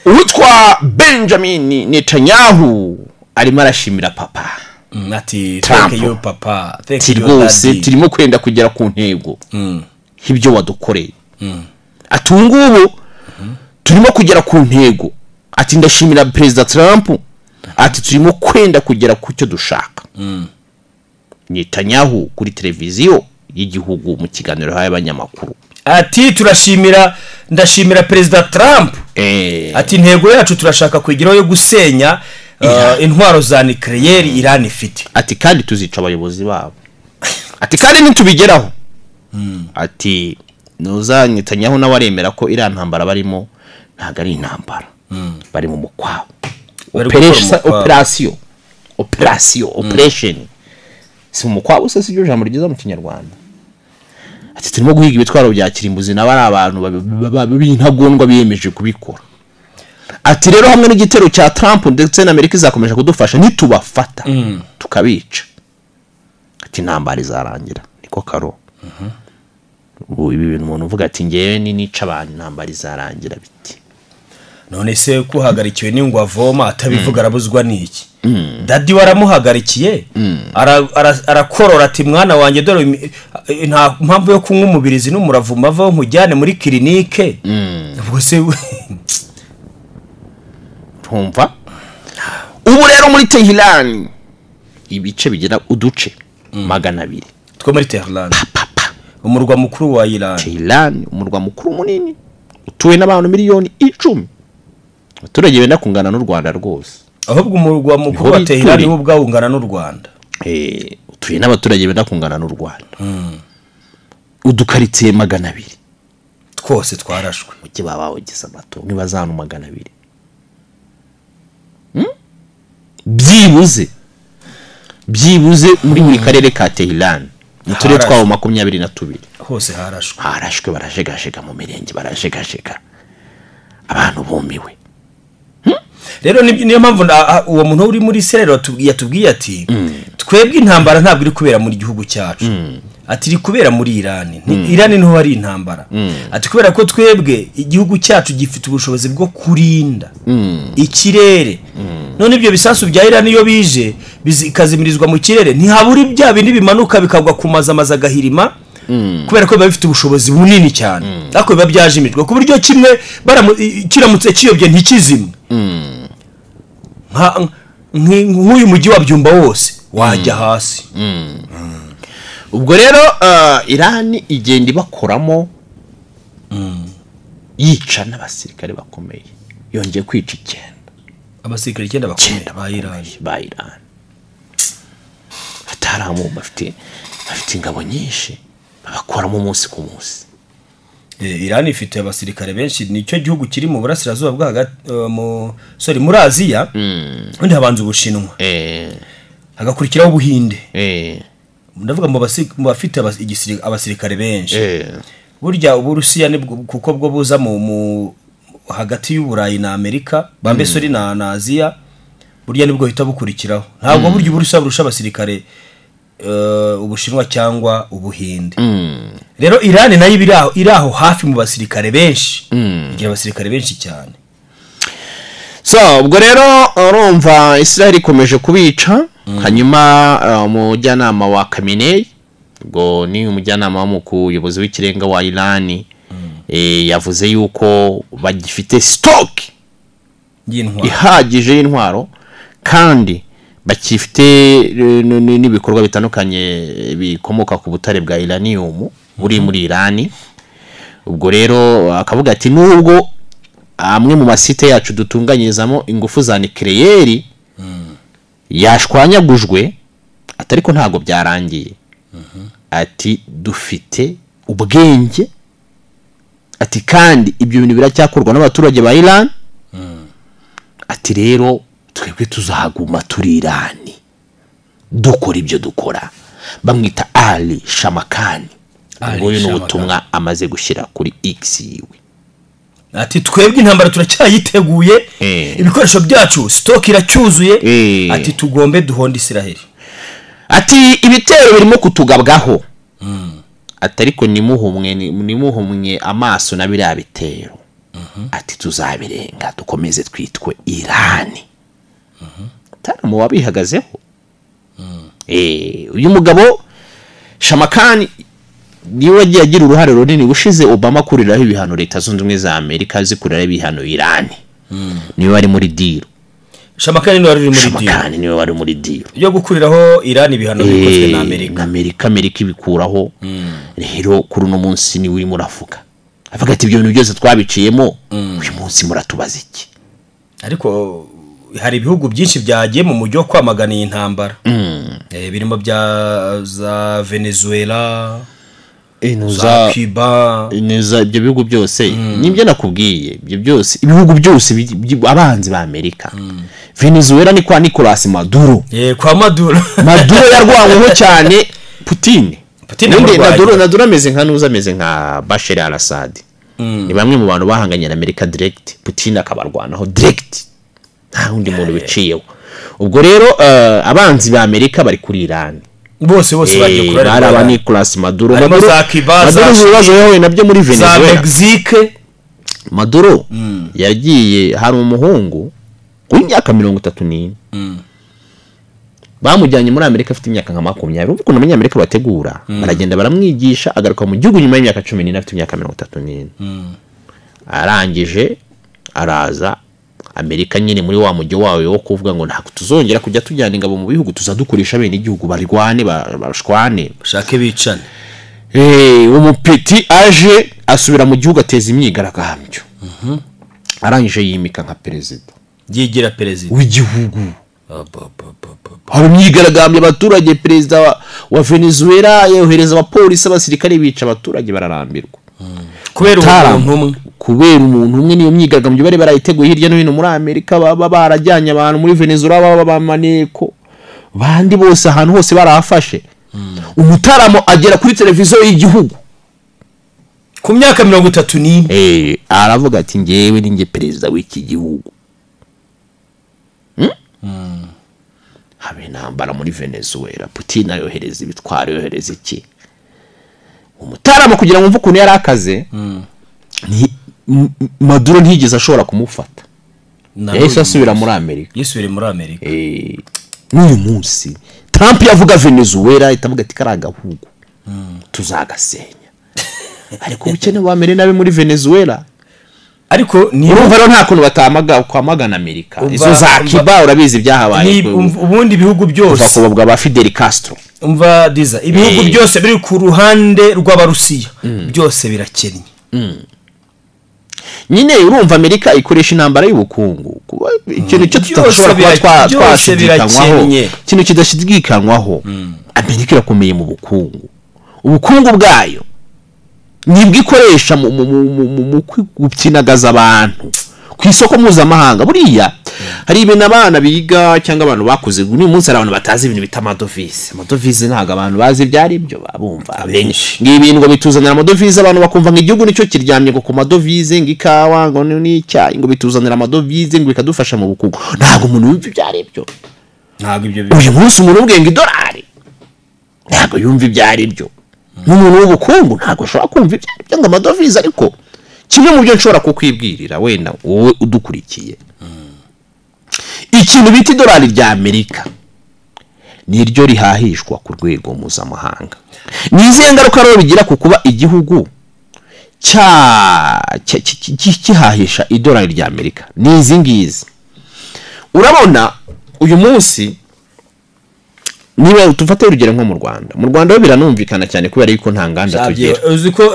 Uwitwa Benjamin Netanyahu arimo arashimira papa. Ati thank you papa. Thank you rwose turimo kwenda kugera ku ntego. Ibyo wadukoreye. Ati ngubu turimo kugera ku ntego. Ati ndashimira President Trump. Ati turimo kwenda kugera ku cyo dushaka. Netanyahu kuri televiziyo y'igihugu mu kiganiro y'abanyamakuru. Ati ndashimira President Trump. Ati intego yacu turashaka kwigiraho yo gusenya intwaro za nucleaire Iran ifite. Ati kandi tuzica abayobozi babo. Ati kandi nitubigeraho. Ati Netanyahu nawe aremera ko Iran ntambara barimo ntago ari intambara. Bari mu mukwabo. Operation. Si mu mukwabo se sibyo jambo ryiza mu Kinyarwanda. Ati turimo guhiga ibitwaro bya kirimbuzi na bari abantu b'intagondwa biyemeje kubikora. Ati rero hamwe n'igitero cya Trump ndetse na Amerika izakomeje kudufasha nitubafata tukabica. Ati ntambara izarangira niko karo. Ibi bintu umuntu uvuga ati ngewe nica abantu ntambara izarangira biti. None se kuhagarikiwe n'ingwa avoma atabivuga arabuzwa n'iki? Dadi waramuhagarikiye arakorora ati mwana wanjye dore nta mpamvu yo kunywa umubirizi n'umuravuma ava nkujyane muri clinique. Ubwo se tumva ubu rero muri Tehran ibice bigira uduce 200 two muri Tehran umurwa mukuru wa Iran. Tehran umurwa mukuru munini utuwe n'abantu miliyoni 10. Abaturage benda kungana n'u Rwanda rwose. Ahubwo umurwa mukuru wa Tehran ni ubwa ungana n'u Rwanda. Utuye n'abaturage benda kungana n'u Rwanda. Udukaritsiye 200 twose twarashwe. Muke babaho gisa mato nibazana 200. Byibuze muri buri karere ka Tehran mu turere twabo 22 hose harashwe barajegajega mu mirenge barajegajega abantu bumiwe. Rero niyo mpamvu uwo muntu uri muri Israel yatubwiye ati twebwe intambara ntabwo iri kubera muri gihugu cyacu, ati iri kubera muri Iran. Iran niho hari intambara, ati kubera ko twebwe igihugu cyacu gifite ubushobozi bwo kurinda ikirere, none ibyo bisasu bya Iran iyo bije bizikazimirizwa mu kirere ntihaburi bya bindi bimanuka bikagwa ku mazamaza gahirima, kubera ko biba bifite ubushobozi bunini cyane, ariko biba byajimijwe ku buryo kimwe kiramutse kiyobye ntikizimwe. Nk'uyu mujyi wa Byumba wose wajya hasi. Ubwo rero Iran igenda ibakoramo yica n'abasirikare bakomeye, yongeye kwica 9 abasirikare 9 bakomeye ba Iran. Ataramu bafite ingabo nyinshi babakoramo umunsi ku munsi. Iran ifite abasirikare benshi, nicyo gihugu kiri mu burasirazuba bwa hagati muri Aziya, undi habanza Ubushinwa, hagakurikiraho Ubuhinde, ndavuga mu bafite abasirikare benshi. Burya Uburusiya kuko bwo buza mu hagati y'Uburayi na Amerika bambe na Aziya, burya nibwo hita bukurikiraho. Ntabwo burya Uburusiya burusha abasirikare Ubushinwa cyangwa Ubuhinde. Rero Iran nayo iraho hafi mu basirikare benshi, igira abasirikare benshi cyane. So ubwo rero urumva Israel ikomeje kubica. Hanyuma umujyanama wa Khamenei, ubwo ni umujyanama w'umuyobozi w'ikirenga wa Iran, yavuze yuko bagifite stock ihagije y'intwaro, kandi bakifite n'ibikorwa bitandukanye bikomoka ku butare bwa uranium buri muri Iran. Ubwo rero akavuga ati nubwo amwe mu masite yacu dutunganyirizamo ingufu za nucleaire yashwanyagujwe, atariko ntago byarangiye. Ati dufite ubwenge, ati kandi ibyo bintu biracyakorwa n'abaturage ba Iran. Ati rero twebwe tuzaguma turi Iran dukora ibyo dukora. Bamwita Ali Shamakani, ngo ni ubutumwa amaze gushyira kuri X yiwe. Ati twebwe intambara turacyayiteguye, ibikoresho byacu stock iracyuzuye, ati tugombe duhonda Israel. Ati ibitero birimo kutugabwaho, atariko nimuhumwe amaso na biriya bitero. Ati tuzabirenga dukomeze twitwe Iran. Taramu wabihagazeho. Uyu mugabo Shamakani niwe wagiye agira uruhare runini gushize Obama kuriraho ibihano Leta Zunze Ubumwe za Amerika zikuriraho ibihano Iran. Niwe wari muri deal. Shamakani niwe wari muri deal. Shamakani niwe wari muri deal yo gukuriraho Iran ibihano bikozwe na Amerika. Amerika ibikuraho. Rero kuri uno munsi ni uri muravuga. Avuga ati ibyo bintu byose twabiciyemo, uyu munsi muratubaza iki? Ariko hari ibihugu byinshi byagiye mu mujyi wo kwamagana iyi ntambara. Birimo za Venezuela, za Cuba, ibyo bihugu byose. Nibyo nakubwiye, ibyo byose ibihugu byose abanzi ba Amerika. Venezuela ni kwa Nicolas Maduro. Kwa Maduro yarwanyweho cyane Putin. Nadura ameze nka nuza, ameze nka Bashar al-Assad. Ni bamwe mu bantu bahanganye na Amerika direct, Putin akabarwanaho direct, nta wundi muntu biciyeho. Ubwo rero abanzi ba Amerika bari kuri Iran bose bagiye kurara bari aba Nicolas Maduro. Maduro ibibazo yahuye nabyo muri Venezuela, za Mexique. Maduro yagiye, hari umuhungu w'imyaka 34 bamujyanye muri Amerika afite imyaka nka 20. Uvuga ko n'abanyamerika bategura, baragenda baramwigisha, agaruka mu gihugu nyuma y'imyaka 14 afite imyaka 34. Arangije araza Amerika nyine muri wa mujyi wawe wo kuvuga ngo ntabwo tuzongera kujya tujyana ingabo mu bihugu, tuzadukoresha bene igihugu barwane bashwane bashake bicane. Umupeti aje asubira mu gihugu ateza imyigaragambyo. Arangije yimika nka perezida, yigira perezida w'igihugu. Hari imyigaragambyo abaturage, perezida wa Venezuela yohereza abapolisi abasirikare bica abaturage bararambirwa. Kubera umuntu umwe niyo myigaragambyo bari barayiteguye hirya no hino muri Amerika, baba barajyanye abantu muri Venezuela baba bamaneko, bandi bose ahantu hose barahafashe. umutaramo agera kuri televiziyo y'igihugu ku myaka 31 aravuga ati ngewe ninjye perezida w'iki gihugu. Habe intambara muri Venezuela, Putin ayohereza ibitwaro, yohereza iki, umutaramo kugira ngo umve ukuntu yari akaze. Maduro ntigeze ashobora kumufata, yahise asubira muri Amerika. N'uyu munsi Trump yavuga Venezuela itavuga ati karagahugu tuzagasenya. Ariko ubukene bwamere nabe muri Venezuela, ariko urumva rero nta kuntu batamaga kwamagana Amerika. Izo za Cuba urabizi byahabaye ubundi bihugu byose bakobwa ba Fidel Castro. Umva diza ibihugu byose biri ku ruhande rw'Abarusiya byose birakennye. Nyine urumva Amerika ikoresha intambara y'ubukungu kuba ikintu cyo tutashobora kuba twashidikanywaho, ikintu kidashidikanywaho. Amerika irakomeye mu bukungu, ubukungu bwayo nibwo ikoresha mu gupyinagaza abantu ku isoko mpuzamahanga. Buriya hari ibintu abana biga cyangwa abantu bakuze, uyu munsi hari abantu batazi ibintu bita amadovize ntago abantu bazi byari byo babumva abenshi. Ngibintu ngo bituzanira amadovize, abantu bakumva ngo igihugu nicyo kiryamye ngo ku madovize, ngo ikawa ngo n'icyayi ngo bituzanira amadovize ngo bikadufasha mu bukungu. Ntago umuntu yumva byari byo, ntago ibyo uyu munsi umuntu ubwenga idolari ntago yumva byari byo. N'umuntu w'ubukungu ntago ashobora kumva byari byo ngo amadovize. Ariko kimwe mu byo nshobora kukwibwirira wenda wowe udukurikiye, ikintu bita idolari rya Amerika niryo rihahishwa ku rwego mpuzamahanga. Nizihe ngaruka rero bigira ku kuba igihugu kihahisha idolari rya Amerika? Nizi ngizi. Urabona uyu munsi niba tufate urugero nko mu Rwanda ho biranumvikana cyane kubera yuko nta nganda tugira.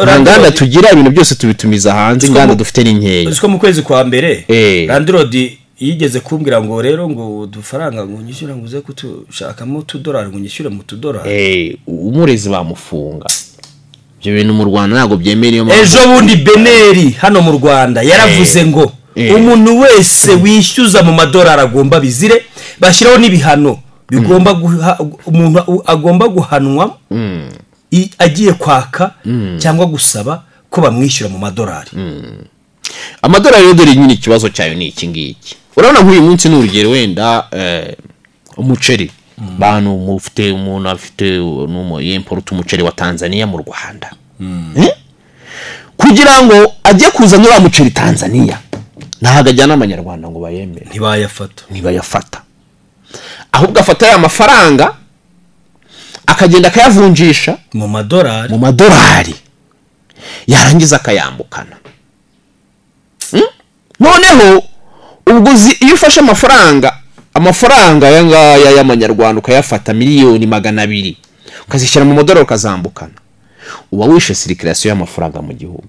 Nta nganda tugira, ibintu byose tubitumiza hanze, inganda dufite ni nkeya. Uziko mu kwezi kwa mbere Landlord yigeze kumbwira ngo rero ngo udufaranga ngo nyishyura ngo uze kutushakamo $2 ngo nyishyure mu $2. Umurezi bamufunga. Ibyo bintu mu Rwanda ntago byemeriye. Ejo bundi Beneri hano mu Rwanda yaravuze ngo umuntu wese wishyuza mu $, agomba bizire, bashyiraho n'ibihano bigomba umuntu agomba guhanwa agiye kwaka cyangwa gusaba ko bamwishyura mu $. Amadolari rero dore nyine ikibazo cyayo ni iki ngiki. Urabona nk'uyu munsi n'urugero wenda umuceri, bantu mufite umuntu afite import umuceri wa Tanzania mu Rwanda, kugira ngo ajye kuzana wa muceri Tanzania ntago ajyana amanyarwanda ngo bayemere, ntibayafata. Ahubwo afata ya mafaranga akagenda akayavunjisha mu madolari, yarangiza akayambukana. Noneho ubwo iyo ufashe amafaranga yangaya y'amanyarwanda ukayafata miliyoni 200 ukazishyira mu $, ukazambukana, uba wishe circulation y'amafaranga mu gihugu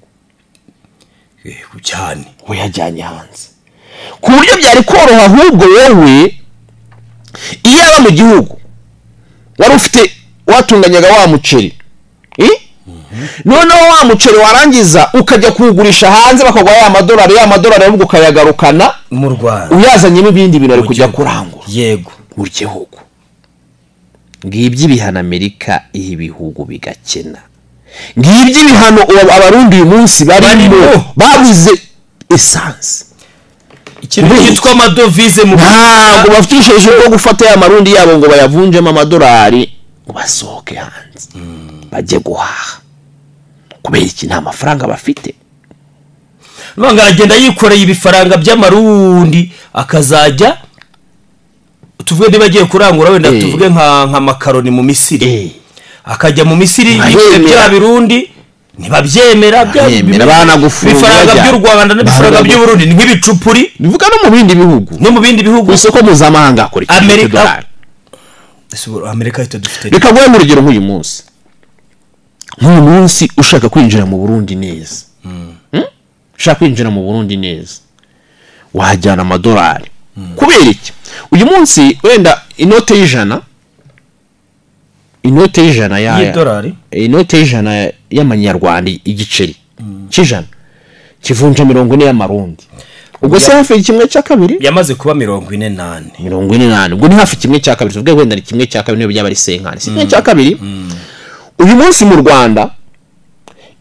cyane, uyajyanye hanze. Ku buryo byari koroha ahubwo wowe iyo aba mu gihugu wari ufite watunganyaga wa muceri, noneho wa muceri warangiza ukajya kugurisha hanze bakagwa ya $, ahubwo ukayagarukana mu Rwanda uyazanye n'ibindi bintu ari kujya kurangura yego mu gihugu. Ngibyo ibihano Amerika ihe ibihugu bigakena. Ngibyo ibihano Abarundi uyu munsi barimo babuze essence. Ikintu cyitwa amadovize mu ntabwo bafitishije bwo gufata ya Marundi yabo ngo bayavunjemo $, ngo basohoke hanze bajye guhaha. Kubera iki nta mafaranga bafite, nubanga aragenda yikoreye ibifaranga by'Amarundi akazajya tuvuge nibagiye kurangura wenda tuvuge nka makaroni mu Misiri, akajya mu Misiri bya Birundi ntibabyemera bana gufunga ibifaranga by'u Rwanda n'ibifaranga by'u Burundi nk'ibicupuri bivuga no mu bindi bihugu isoko mpuzamahanga akora Amerika itadufite. Reka gwe mu rugero nk'uyu munsi ushaka kwinjira mu Burundi neza, ushaka kwinjira mu Burundi neza wajyana $. Kubera iki uyu munsi wenda inote y'ijana y'idolari, inote y'ijana y'amanyarwanda igiceri cy'ijana kivunja 40 y'Amarundi. ubwo se hafi kimwe cya kabiri yamaze kuba 48 ubwo ni hafi kimwe cya kabiri tuvuge wenda ni kimwe cya kabiri niyo byaba ari senkani kimwe cya kabiri uyu munsi mu Rwanda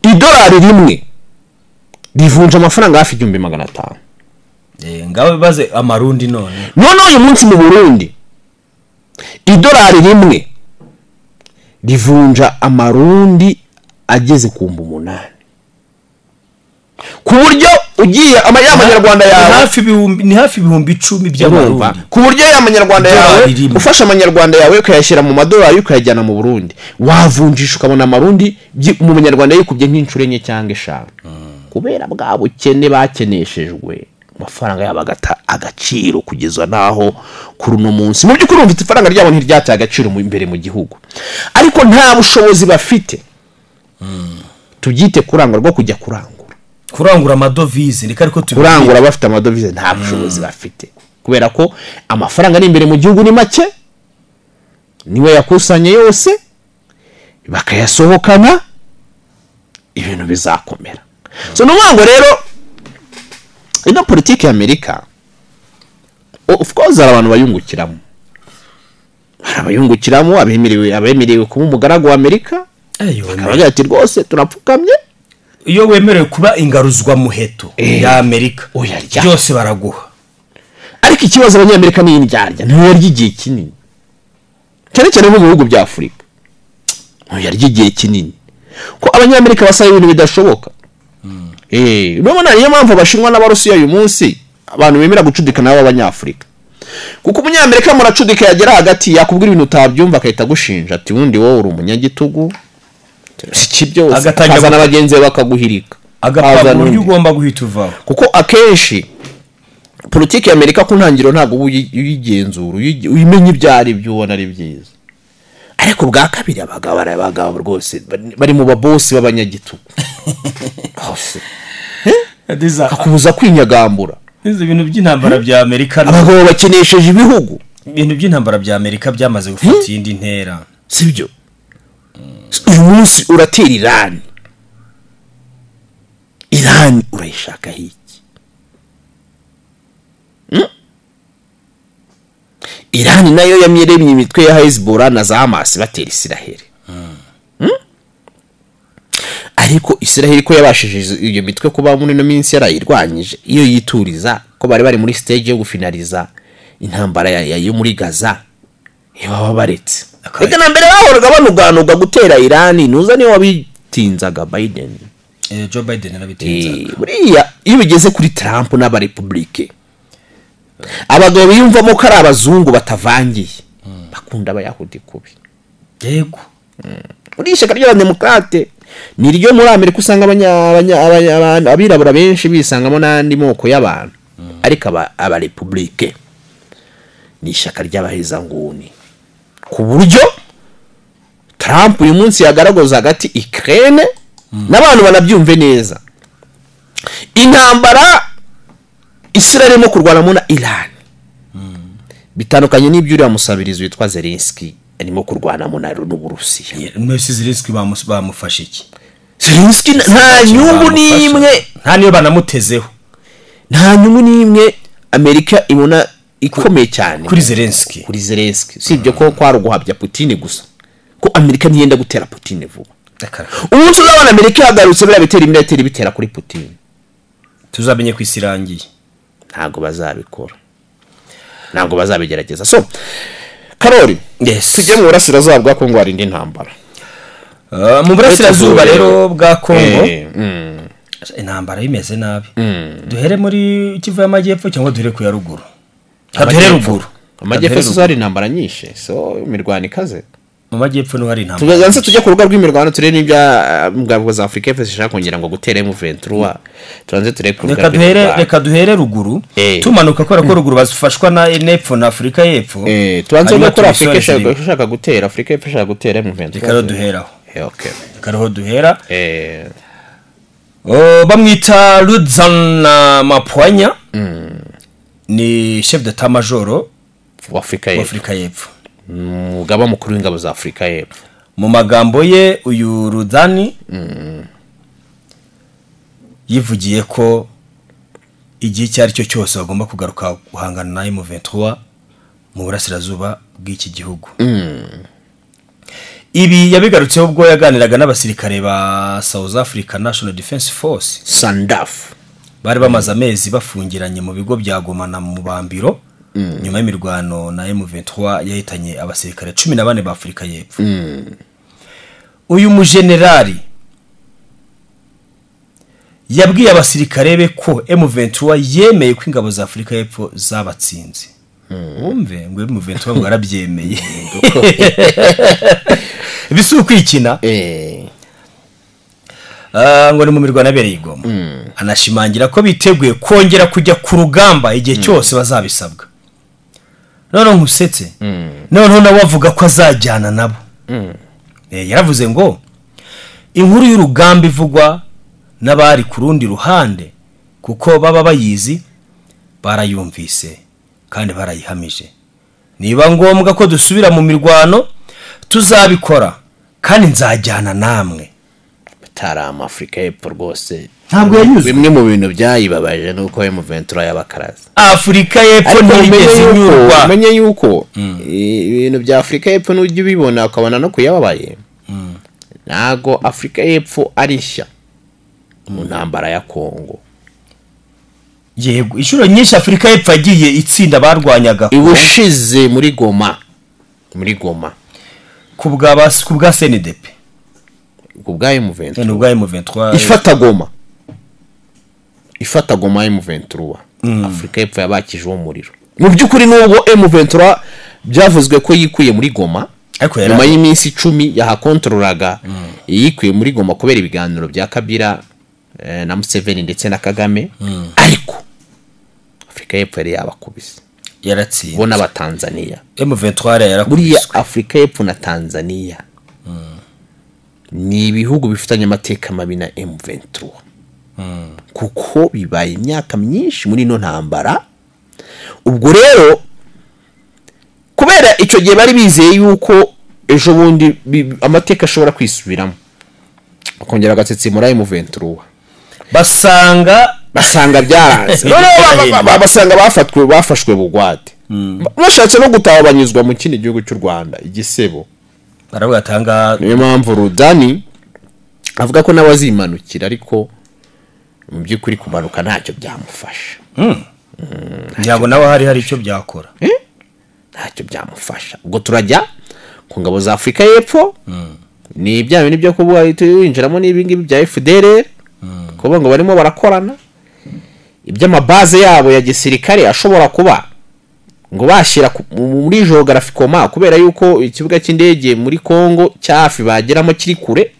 idolari rimwe rivunja amafaranga hafi 1500 ngawe baze amarundi none uyu munsi mu Burundi idolari rimwe rivunja amarundi ageze ku 8 ku buryo ugiye amanyarwanda yawe ni hafi ibihumbi 10 by'amarundi ku buryo y'amanyarwanda yawe ufasha amanyarwanda yawe ukayashyira mu madolari ukayajyana mu Burundi wavunjisha ukabona amarundi mu munyarwanda yikubye nk'incuro enye cyangwa 5 kubera bwa bukene bakeneshejwe amafaranga yabagata agaciro kugeza naho kuri uno munsi mu by'ukuri umva ifaranga ryabo ntiryataye agaciro imbere mu gihugu ariko nta bushobozi bafite tubyite kurangura rwo kujya kurangura amadovize reka ariko kurangura bafite amadovize nta bushobozi bafite kubera ko amafaranga ari imbere mu gihugu ni make niwe yakusanye yose bakayasohokana ibintu bizakomera so n'umwango rero ino politiki ya Amerika of course abantu bayungukiramo abemerewe kuba umugaragu wa Amerika bakavuga ati rwose turapfukamye iyo wemerewe kuba ingaruzwa muheto ya Amerika byose baraguha ariko ikibazo abanyamerika ni indyarya ntiyarya igihe kinini cyane mu bihugu bya Afurika ntiyarya igihe kinini ko abanyamerika basaba ibintu bidashoboka urabona niyo mpamvu abashinwa n'abarusiya uyu munsi abantu bemera gucudikana n'abanyafurika kuko umunyamerika muracudika yagera hagati yakubwira ibintu utabyumva akahita gushinja ati wundi wowe uri umunyagitugu iki byose akaza n'abagenzi be bakaguhirika agapfa uburyo ugomba guhita uvaho kuko akenshi politiki ya Amerika ku ntangiriro ntabwo uyigenzura uyimenya ibyo ari byo ubona ari byiza ariko bwa kabiri abagabo rwose bari mu babosi b'abanyagitugu akakubuza kwinyagambura ibintu by'intambara bya Amerika abagabo bakenesheje ibihugu ibintu by'intambara bya Amerika byamaze gufata iyindi ntera sibyo uyu munsi uratera Iran urayishaka iki Iran nayo yamyeremye imitwe ya Hezbollah na za Hamas batera Israel ariko Israel ko yabashije iyo mitwe kuba muri no minsi yarayirwanyije iyo yituriza ko bari muri stage yo gufinaliza intambara yo muri Gaza baba baretse reka na mbere bahoraga banuganuga gutera Iran nuza niyo wabitinzaga Biden Joe Biden arabitinzaga buriya iyo bigeze kuri Trump n'aba Republike abagabo biyumvamo ko ari abazungu batavangiye bakunda abayahudi kubi yego uri ishyaka ry'abademokrate niryo muri Amerika usanga abirabura benshi bisangamo n'andi moko y'abantu ariko aba Republike ni ishyaka ry'abahezanguni ku buryo Trump uyu munsi yagaragaza hagati Ukraine n'abantu banabyumve neza intambara Israel irimo kurwana na Iran bitandukanye n'ibyo uriya musabirizi witwa Zelensky arimo kurwana na n'Uburusiya mwese Zelensky bamufashe iki Zelensky nta nyungu n'imwe nta niyo banamutezeho nta nyungu n'imwe Amerika ibona ikomeye cyane kuri Zelensky sibyo ko kwaruguhabya Putin gusa ko Amerika ntiyenda gutera Putin vuba umunsi uzabona Amerika yagarutse bira bitera kuri Putin tuzamenye ku isirangiye ntago bazabikora ntago bazabigerageza so Karori tujye mu burasirazuba bwa Kongo hari indi ntambara mu burasirazuba rero bwa Kongo intambara imeze nabi duhere muri Kivu y'Amajyepfo cyangwa duhere ku ya ruguru amajyepfo so hari intambara nyinshi so imirwano ikaze mu majyepfo no hari intambara tuganze tujye ku rubuga rw'imirwano turere n'ibya mbwa za Afrika y'Epfo zishaka kongera ngo gutera M23 turanze turere ku rubuga reka duhere ruguru tumanuka ko ruguru bazufashwa na Nepfo na Afrika y'Epfo turanze no kuri Afrika ishaka gutera Afrika y'Epfo ishaka gutera M23 reka duheraho okay reka duhera bamwita Ludzana Mapwanya ni chef d'état major wa Afrika y'Epfo mugaba mukuru w'ingabo za Afrika y'Epfo mu magambo ye uyu Rudani yivugiye ko igihe cyari cyo cyose bagomba kugaruka guhangana na M23 mu burasirazuba bw'iki gihugu. Ibi yabigarutseho ubwo yaganiraga n'abasirikare ba South Africa National Defence Force SANDF bari bamaze amezi bafungiranye mu bigo bya Goma na mu Bambiro nyuma y'imirwano na M23 yahitanye abasirikare 14 ba Afrika y'Epfo. Uyu mujenerali yabwiye abasirikare be ko M23 yemeye ko ingabo za Afrika y'Epfo zabatsinze. Wumve ngo M23 ngo arabyemeye. Bisu kwikina ngo ni mu mirwano abereye i Goma. Anashimangira ko biteguye kongera kujya ku rugamba igihe cyose bazabisabwa. None nkusetse none nawe avuga ko azajyana nabo. Yaravuze ngo inkuru y'urugamba ivugwa n'abari ku rundi ruhande kuko baba bayizi barayumvise kandi barayihamije. Niba ngombwa ko dusubira mu mirwano tuzabikora kandi nzajyana namwe. Batara Afrika y'Epfo rwose ntabwo yanyuze. Bimwe mu bintu byayibabaje nuko M23 y'abakaraza. Afrika y'Epfo ntiyigeze inyurwa. Menye yuko ibintu bya Afrika y'Epfo n'ujye ubibona ukabona no kuyababaye. Nago Afrika y'Epfo arishya mu ntambara ya Kongo. Yego ishuro nyinshi Afrika y'Epfo agiye itsinda barwanyaga ibushize muri Goma kubwa CNDP kubwa M23 n'ubwa M23 ifata Goma M23. Afrika y'Epfo yabakije uwo muriro mu byukuri nubwo M23 byavuzwe ko yikuye muri Goma nyuma y'iminsi 10 yahakontrolaga yikuye muri Goma kubera ibiganiro bya Kabila na Museveni ndetse na Kagame. Ariko Afrika y'Epfo yari yabakubise yaratsinze bona abatanzania. M23 yarakubise. Buriya Afrika y'Epfo na Tanzania ni ibihugu bifitanye amateka mabi na M23 kuko bibaye imyaka myinshi muri no ntambara. Ubwo rero kubera icyo gihe bari bizeye yuko ejo bundi amateka ashobora kwisubiramo akongera agatsetsi muri M23 basanga byaranze. Basanga bafashwe bugwate bashatse no gutaha banyuzwa mu kindi gihugu cy'u Rwanda igisebo. Baravugatanga niyo mpamvu Rudani avuga ko nawe azimanukira ariko mu by'ukuri kumanuka ntacyo byamufasha. ntabwo nawe hari icyo byakora. Ntacyo byamufasha. Ubwo turajya ku ngabo za Afrika y'Epfo ni ibya bintu byo kuvuga winjiramo n'ibingibi bya FDLR kuba ngo barimo barakorana iby'amabaze yabo ya gisirikare ashobora kuba ngo bashyira muri geographicoma kubera yuko ikibuga cy'indege muri Kongo cyafi bageramo kiri kure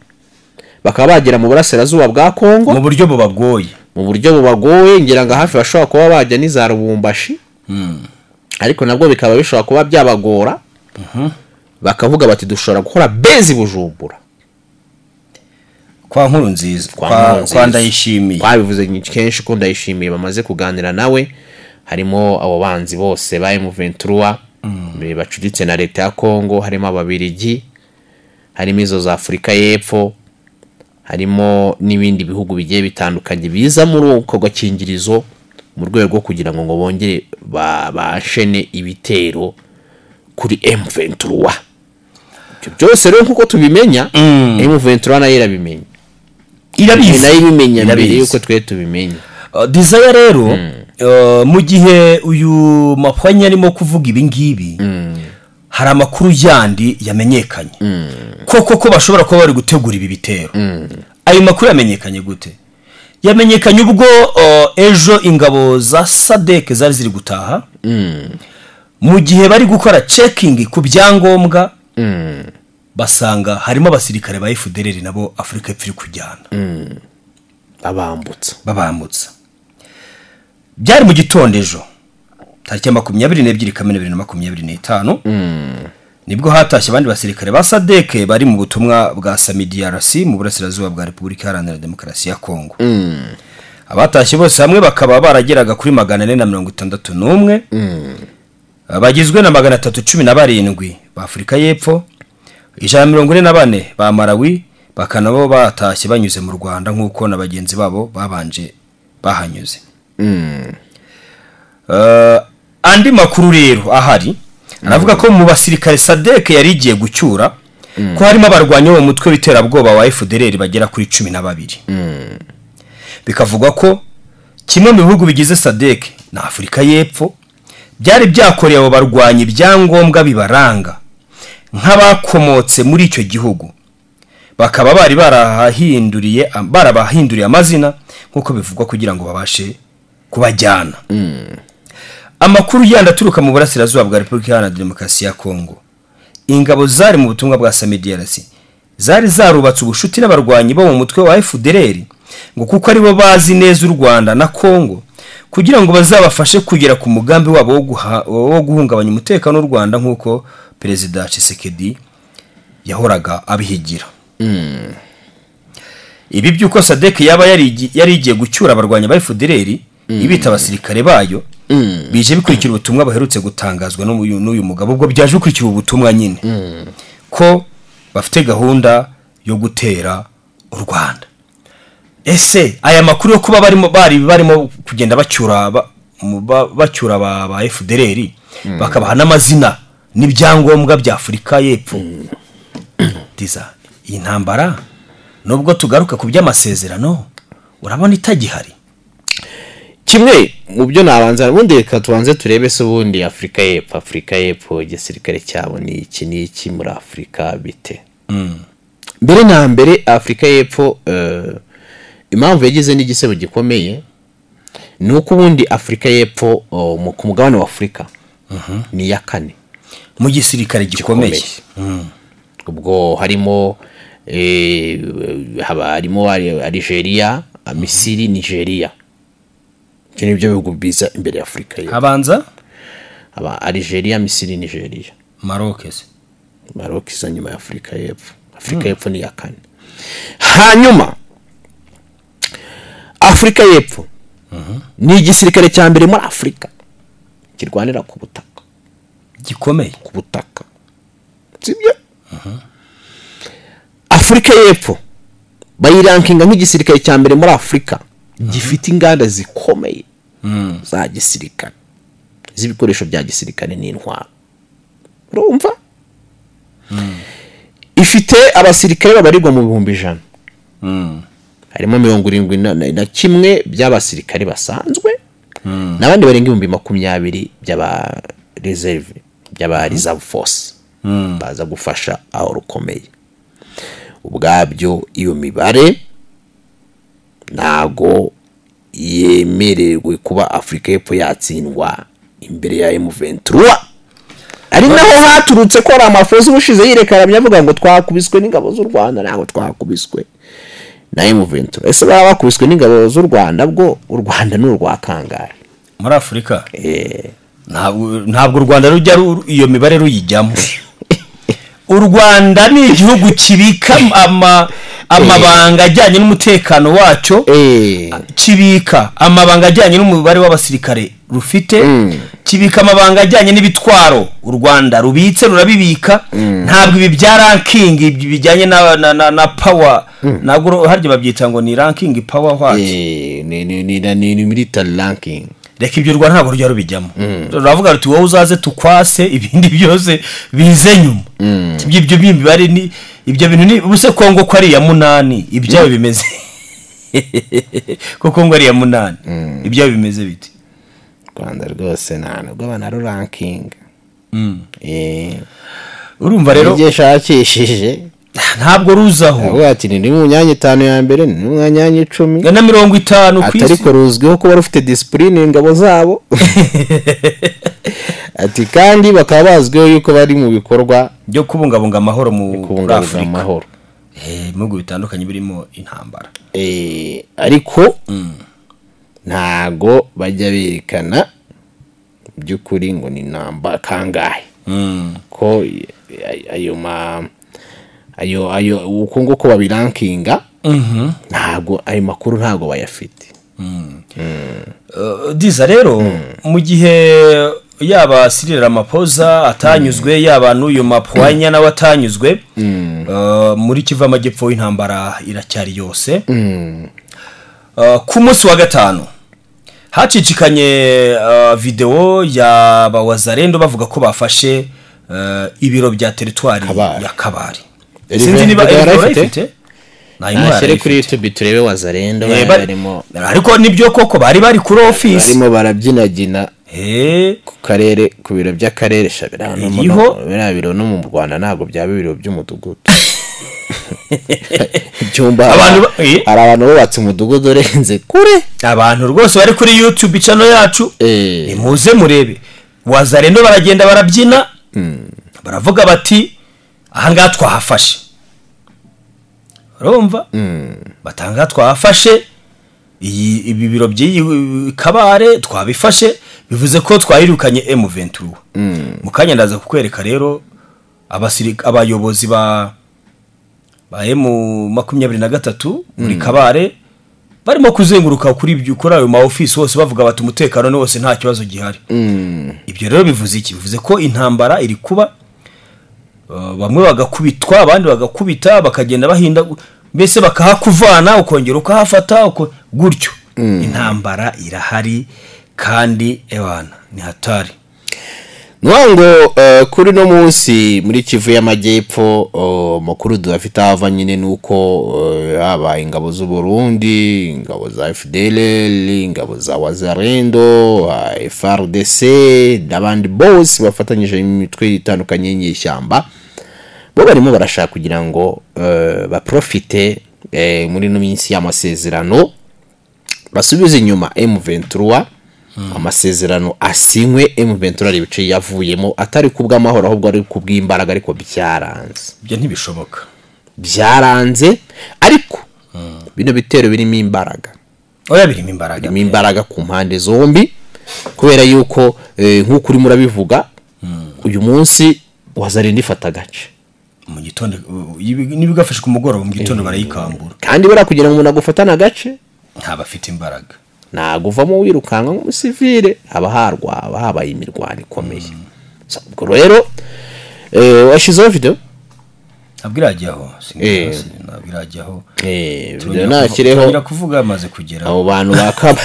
bakaba bagera mu burasirazuba bwa Kongo mu buryo bubagoye ngira ngo hafi bashobora kuba bajya n'iza Rubumbashi. Ariko nabwo bikaba bishobora kuba byabagora. Bakavuga bati dushobora gukora base Bujumbura kwa nkuru nziza kwa Ndayishimiye. Babivuze kenshi ko Ndayishimiye bamaze kuganira nawe. Harimo abo banzi bose ba M23 bacuditse na leta ya Kongo, harimo ababirigi, harimo izo za Afrika y'Epfo, harimo n'ibindi bihugu bigiye bitandukanye biza muri uko gakingirizo mu rwego rwo kugira ngo bongere bashene ibitero kuri M23. Byose rero nkuko tubimenya M23 nayo irabimenya. Nayo ibimenya mbere yuko twe tubimenya. Desire rero mu gihe uyu Mapwanya arimo kuvuga ibi ngibi hari amakuru yandi yamenyekanye ko bashobora kuba bari gutegura ibi bitero. Ayo makuru yamenyekanye gute? Yamenyekanye ubwo ejo ingabo za SADC zari ziri gutaha mu gihe bari gukora checking ku byangombwa basanga harimo abasirikare ba FDLR nabo Afrika y'Epfo kujyana babambutsa. Byari mu gitondo ejo tariki 22 Kamena 2025 nibwo hatashye abandi basirikare ba SADC bari mu butumwa bwa SAMIDRC mu burasirazuba bwa Repubulika Iharanira Demokarasi ya Kongo. Abatashye bose hamwe bakaba barageraga kuri 461 bagizwe na 317 ba Afrika y'Epfo, 144 ba Malawi, bakanabo batashye banyuze mu Rwanda nkuko na bagenzi babo babanje bahanyuze. andi makuru rero ahari aravuga ko mu basirikare SADC yari igiye gucyura ko harimo abarwanya mu mutwe w'iterabwoba wa FDLR bagera kuri 12 bikavugwa ko kimwe mu bihugu bigize SADC na Afurika y'Epfo byari byakoreye abo barwanyi ibyangombwa bibaranga nk'abakomotse muri icyo gihugu bakaba bari barabahinduriye amazina nkuko bivugwa kugira ngo babashe kubajyana. Amakuru yandi aturuka mu burasirazuba bwa Repubulika Iharanira Demokarasi ya Kongo, ingabo zari mu butumwa bwa SAMIDRC zari zarubatse ubushuti n'abarwanyi bo mu mutwe wa FDLR ngo kuko ari bo bazi neza u Rwanda na Kongo kugira ngo bazabafashe kugera ku mugambi wabo wo guhungabanya umutekano w'u Rwanda nkuko Perezida Tshisekedi yahoraga abihigira. Ibi byuko SADC yaba yari igiye gucyura abarwanya ba FDLR ibita abasirikare bayo bije bikurikira ubutumwa baherutse gutangazwa n'uyu mugabo ubwo byaje bikurikira ubutumwa nyine ko bafite gahunda yo gutera u Rwanda. Ese aya makuru yo kuba barimo kugenda bacyura ba FDLR bakabaha n'amazina n'ibyangombwa bya Afurika y'Epfo diza iyi ntambara nubwo tugaruka ku by'amasezerano urabona itagihari. Kimwe mu byo nabanza ubundi reka tubanze turebe se ubundi Afurika y'Epfo igisirikare cyabo ni iki muri Afurika bite. Mbere na mbere Afurika y'Epfo impamvu yagize n'igisebo gikomeye nuko ubundi Afurika y'Epfo mu kumugabane wa Afurika ni ya kane mu gisirikare gikomeye. Ubwo harimo Algeria, Misiri, Nigeria. Cyane ibyo bihugu biza imbere ya Afurika y'Epfo. Habanza Algeria, Misiri, Nigeria. Maroc iza nyuma ya Afurika y'Epfo. Afurika y'Epfo ni ya kane. Hanyuma Afurika y'Epfo ni igisirikare cya mbere muri Afurika kirwanira ku butaka gikomeye ku butaka. Sibyo? Afurika y'Epfo bayirankinga nk'igisirikare cya mbere muri Afurika gifite inganda zikomeye za gisirikare z'ibikoresho bya gisirikare n'intwaro. Urumva? Ifite abasirikare babarirwa mu 100,000. Harimo 71 by'abasirikare basanzwe n'abandi barenga 20,000 by'aba reserve by'aba reserve force baza gufasha aho rukomeye. Ubwabyo iyo mibare nago yemererwe kuba Afurika y'Epfo yatsindwa imbere ya M23 ari naho haturutse ko amafozi bushize yirekana avuga ngo twakubiswe n'ingabo z'u Rwanda naho twakubiswe na M23. Ese bakubiswe n'ingabo z'u Rwanda bwo u Rwanda n'urwa kangahe muri Afurika? Ntabwo u Rwanda rujya iyo mibare ruyijyamo. U Rwanda ni igihugu kibika amabanga ajyanye n'umutekano wacyo, kibika amabanga ajyanye n'umubare w'abasirikare rufite, kibika amabanga ajyanye n'ibitwaro u Rwanda rubitse rurabibika. Ntabwo ibi bya ranking bijyanye na power ntabwo harya babyita ngo ni ranking power wacu ni military ranking. Reka ibyo Rwanda ntabwo rujya rubijyamo. Turavuga ruti wowe uzaze tukwase ibindi byose bize nyuma. Ibyo bimibare ni ibyo bintu ni ubuse Kongo ko ari ya 8 ibyo bimeze ko Kongo ari ya 8 ibyo bimeze biti. Rwanda rwose ntabwo abana ro ranking. Urumva rero igeshakishije ntabwo ruzaho. Aho ati ni mu myanya 5 ya mbere ni mu myanya 10 na 50 kwisi. Atari ko ruzwiho ko barufite discipline ingabo zabo. Ati kandi bakaba bazwiho yuko bari mu bikorwa byo kubungabunga amahoro mu Afurika. Mu bitandukanye birimo intambara. Ariko ntago bajya berekana by'ukuri ngo ni namba kangahe. Ko ayo ukungo ko babirankinga ntago ayo makuru ntago bayafite. Diza rero mu gihe yaba Cyril Ramaphosa atanyuzwe yaba n'uyu Mapwanya nawe atanyuzwe muri Kivu Amajyepfo intambara iracyari yose. Ku munsi wa gatanu hacicikanye video ya Wazalendo bavuga ko bafashe ibiro bya teritwari ya Kabare. Sinzi niba barafite nashyire kuri YouTube turebe Wazalendo barimo, ariko nibyo koko bari kuri office barimo barabyinagina ku karere, ku biro by'akarere shabira biro no mu Rwanda ntago byaba ibiro by'umudugudu. Hari abantu bubatse umudugudu urenze kure, abantu rwose bari kuri YouTube channel yacu nimuze murebe. Wazalendo baragenda barabyina baravuga bati ahangaha twahafashe, urumva batanga twahafashe ibi biro by'iyi Kabare twabifashe, bivuze ko twahirukanye M23. Mu kanya ndaza kukwereka rero abayobozi ba M23 muri Kabare barimo kuzenguruka kuri ibyo ukora ayo ma office hose bavuga bati umutekano wose nta kibazo gihari. Ibyo rero bivuze iki? Bivuze ko intambara iri kuba, bamwe bagakubitwa abandi bagakubita bakagenda bahinda, mbese bakahakuvana ukongera ukahafata gutyo. Intambara irahari kandi ebana ni hatari. Nwango kuri no munsi muri Kivu y'Amajyepfo makuru dufite ava nyine nuko aba ingabo z'u Burundi, ingabo za FDLR, ingabo za Wazalendo, FARDC n'abandi bose bafatanyije imitwe itandukanye y'ishyamba bo barimo barashaka kugira ngo baprofite muri no minsi y'amasezerano basubize inyuma M23. Amasezerano asinywe M23 ibice yavuyemo atari kubw'amahoro ahubwo ari kubw'imbaraga, ariko byaranze. Byo ntibishoboka, byaranze. Ariko bino bitero birimo imbaraga, birimo imbaraga ku mpande zombi, kubera yuko nk'uko uri murabivuga uyu munsi Wazalendo ifata gace mu gitondo, nibigafashe ku mugoroba mu gitondo barayikambura, kandi barakugira ngo umuntu agufatana gace ntabafite imbaraga, naguvamo wirukanga nk'umusivile, haba habaye imirwano ikomeye. Ubwo rero washizeho video abwirajyaho nabwirajyaho nakireho kuvuga amaze kugera abo bantu bakaba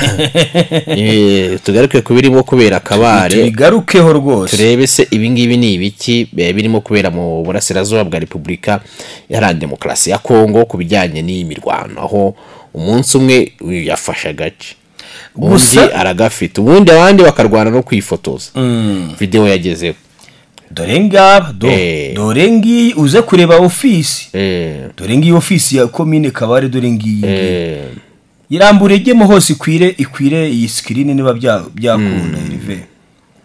tugaruke kubirimo kubera Kabare, tugarukeho rwose turebe se ibi ngibi ni ibiki birimo kubera mu burasirazuba bwa Repubulika Iharanira Demokarasi ya Kongo kubijyanye n'iyi mirwano, aho umunsi umwe yafasha gace ubundi aragafite, ubundi abandi bakarwana no kwifotoza. Video yagezeho dore ngiyi uze kureba office, dore ngiyi office ya commune Kabare, dore ngiyi iramburegemo hose ikwire iyi screen niba byakunda Rive.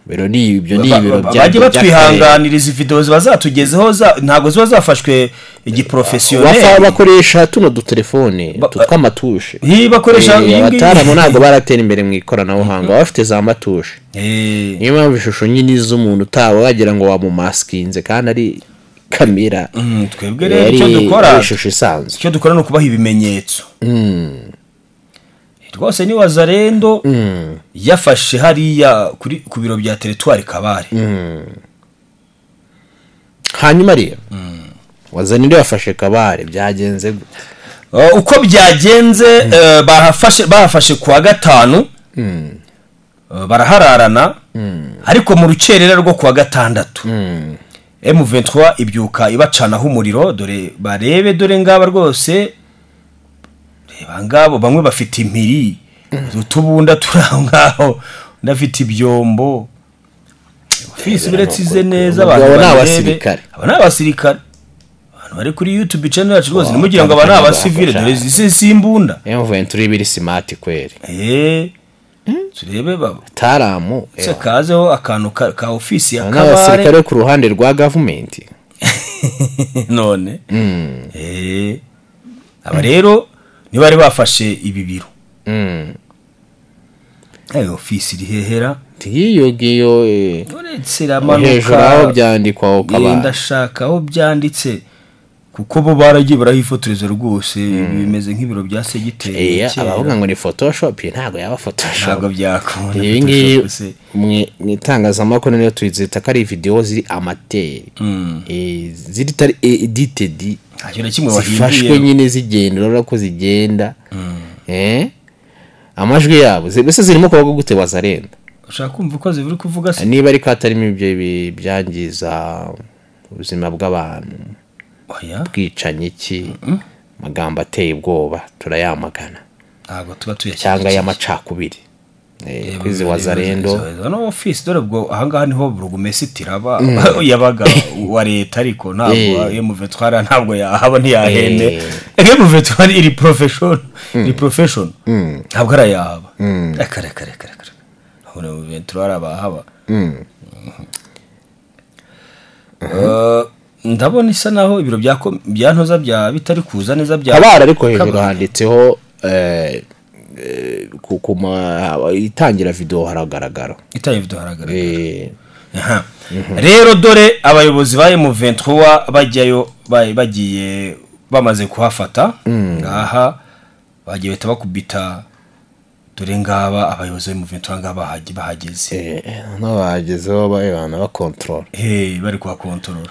Bero ni ibyo ni ibiro byaje batwihanganiriza video bazatugezeho ntago ziba zafashwe igiprofessionnel, bakoresha tuno dutelefone tw'amatushe, bakoresha abataramo ntago baratera imbere mu ikoranabuhanga, bafite za matushe. Niyo mpamvu ishusho nyine z'umuntu utawe wagira ngo wamumaskinze kandi ari kamera. Twebwe rero icyo dukora ishusho isanzwe, icyo dukora no kubaha ibimenyetso. Rwose ni Wazalendo yafashe hariya ku biro bya teritwari Kabare. Hanyuma rero Wazalendo yafashe Kabare, byagenze uko byagenze, bahafashe kuwa gatanu, barahararana, ariko mu rukerera rwo kuwa gatandatu M23 ibyuka ibacanaho umuriro. Dore ngaba rwose bangabo bamwe bafite impiri, utubunda turaho ngaho, ndafite ibyombo, ofisi biretsize neza, abantu n'abasirikare, abantu bari kuri YouTube channel yacu rwose nimugira ngo abana abasivile, dore zise simbunda M23 biri smart kweri. Turebe babo taramu sekazeho akantu ka ofisi ya Kabare, n'abasirikare ku ruhande rwa government none aba rero ni bari bafashe ibi biro. Ofisi rihehera tiyogiyo uretse ramanuka hejuru aho byandikwa Kabare, ndashaka aho byanditse kuko bo baragiye barahifotoreza rwose, bimeze nk'ibiro bya segiteri. Abavuga ngo ni Photoshop, ntago yaba Photoshop, ntago byakunda. Ibi mwitangazamakuru niyo twizita ko ari video ziri amateur, ziri tari edited, ntacyo na kimwe wahimbiye, zifashwe nyine zigenda, urabona ko zigenda. amajwi yabo mbese zirimo kuvuga gute Wazalendo ushaka kumva uko zivuri kuvuga se niba ariko hatarimo ibyo byangiza ubuzima bw'abantu oya bwicanye iki magambo ateye ubwoba turayamagana ntabwo tuba tuyashyigikiye cyangwa y'amacakubiri kwizi Wazalendo no office dore bwo ahangaha niho burugumesitiri aba yabaga wa leta ariko ntabwo M23 ntabwo yahaba ntiyahene M23 iri profession ntabwo arayahaba kare aho M23 arabahaba ndabona isa naho ibiro bya ntoza bya bitari kuza neza bya Kabare ariko hejuru handitseho kukuma itangira video haragaragara rero dore abayobozi ba M23 bajyayo bagiye bamaze kuhafata ngaha bagiye bakubita dore ngaba abayobozi ba M23 ngaba bahageze no bagezeho bayana ba control bari kwa control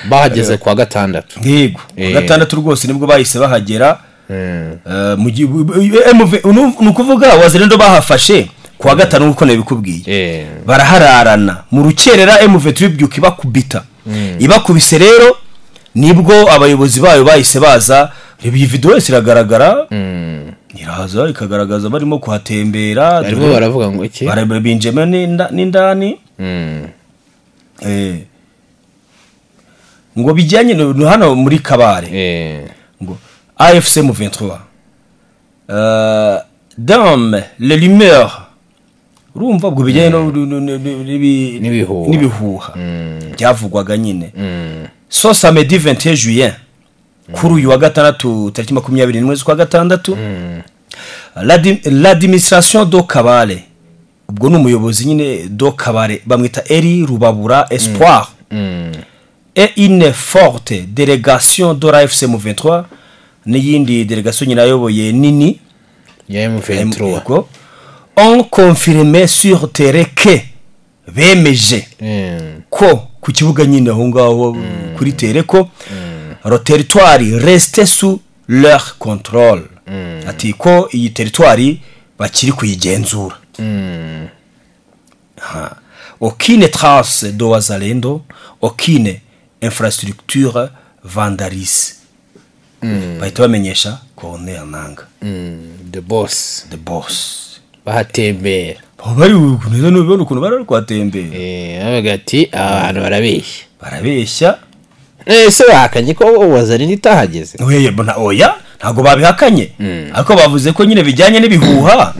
bahageze kwa gatandatu yego gatandatu rwose nibwo bahise bahagera mu nukuvuga Wazalendo bahafashe kwa gatanu uko nabikubwiye barahararana mu rukerera M23 byuka ibakubita ibakubise rero nibwo abayobozi bayo bahise baza iyi video yose iragaragara iraza ikagaragaza barimo kuhatembera barimo baravuga ngo iki barabinjema n'indani ngo bijyanye hano muri Kabare ngo AFC M23 dans les rumeurs urumva bwo bijyanye n'ibihuha byavugwaga nyine so samedi 21 juillet kuri uyu wa gatandatu tariki 21 z'ukwa gatandatu l'administration do Kabare ubwo n'umuyobozi nyine do Kabare bamwita Eri Rubabura Espoir et une forte délégation de l'AFC M23 n'iyindi délégation nyina yoboye nini ya M23 ont confirmé sur terrain que bemeje ko ku kibuga nyine aho ngaho kuri terrain ko le territoire restait sous leur contrôle ati ko iyi territoire bakiri kuyigenzura aucune trace de Wazalendo aucune infrastructure vandalisme bahita bamenyesha ko ne ananga the boss bahatembera bari ukuntu n'ubona ukuntu bari kwatembera abagati abantu barabeshya ese bakanye ko Wazalendo itahageze oya ntago babihakanye ariko bavuze ko nyine bijyanye n'ibihuha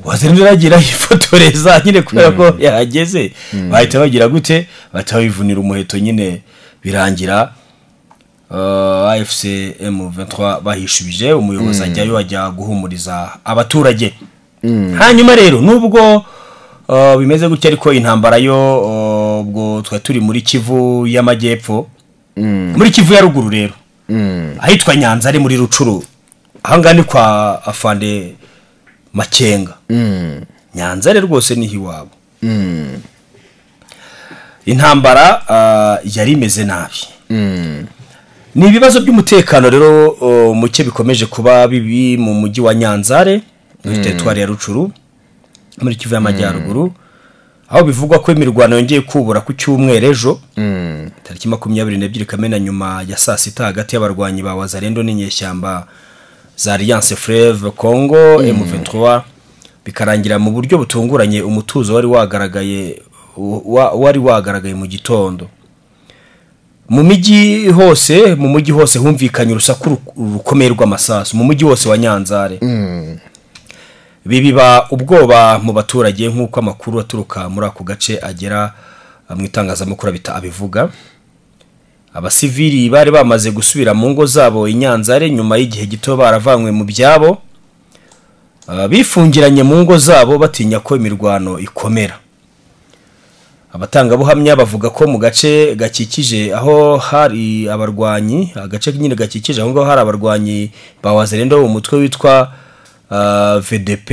Wazalendo iragira ifotoreza nyine kubera ko yahageze bahita bagira gute batabivunira umuheto nyine birangira AFC M23 bahishubije umuyobozi ajyayo ajya guhumuriza abaturage hanyuma rero nubwo bimeze gutya ariko intambara yo ubwo turi muri Kivu y'amajyepfo muri Kivu ya ruguru rero ahitwa Nyanza ari muri Rucuru ahangani kwa afande Makenga Nyanza rero rwose ni hiwabo intambara yari imeze nabi ni ibibazo by'umutekano rero muke bikomeje kuba bibi mu mujyi wa Nyanzare muri territoire ya Rucuru muri Kivu y'amajyaruguru aho bivugwa ko imirwano yongeye kubura ku cyumweru ejo tariki 22 Kamena nyuma ya saa 6 hagati y'abarwanyi ba Wazalendo n'inyeshyamba za Alliance Fleuve Congo M23 bikarangira mu buryo butunguranye umutuzo wari wagaragaye mu gitondo mu mujyi hose humvikanye urusaku rukomeye rw'amasasu mu mujyi wose wa Nyanzare bibiba ubwoba mu baturage nk'uko amakuru aturuka muri ako gace agera mu itangazamakuru abivuga abasivili bari bamaze gusubira mu ngo zabo i Nyanzare nyuma y'igihe gito baravanywe mu byabo bifungiranye mu ngo zabo batinya ko imirwano ikomera abatangabuhamya bavuga ko mu gace gakikije aho hari abarwanyi agace nyine gakikije aho ngaho hari abarwanyi ba Wazalendo mu mutwe witwa VDP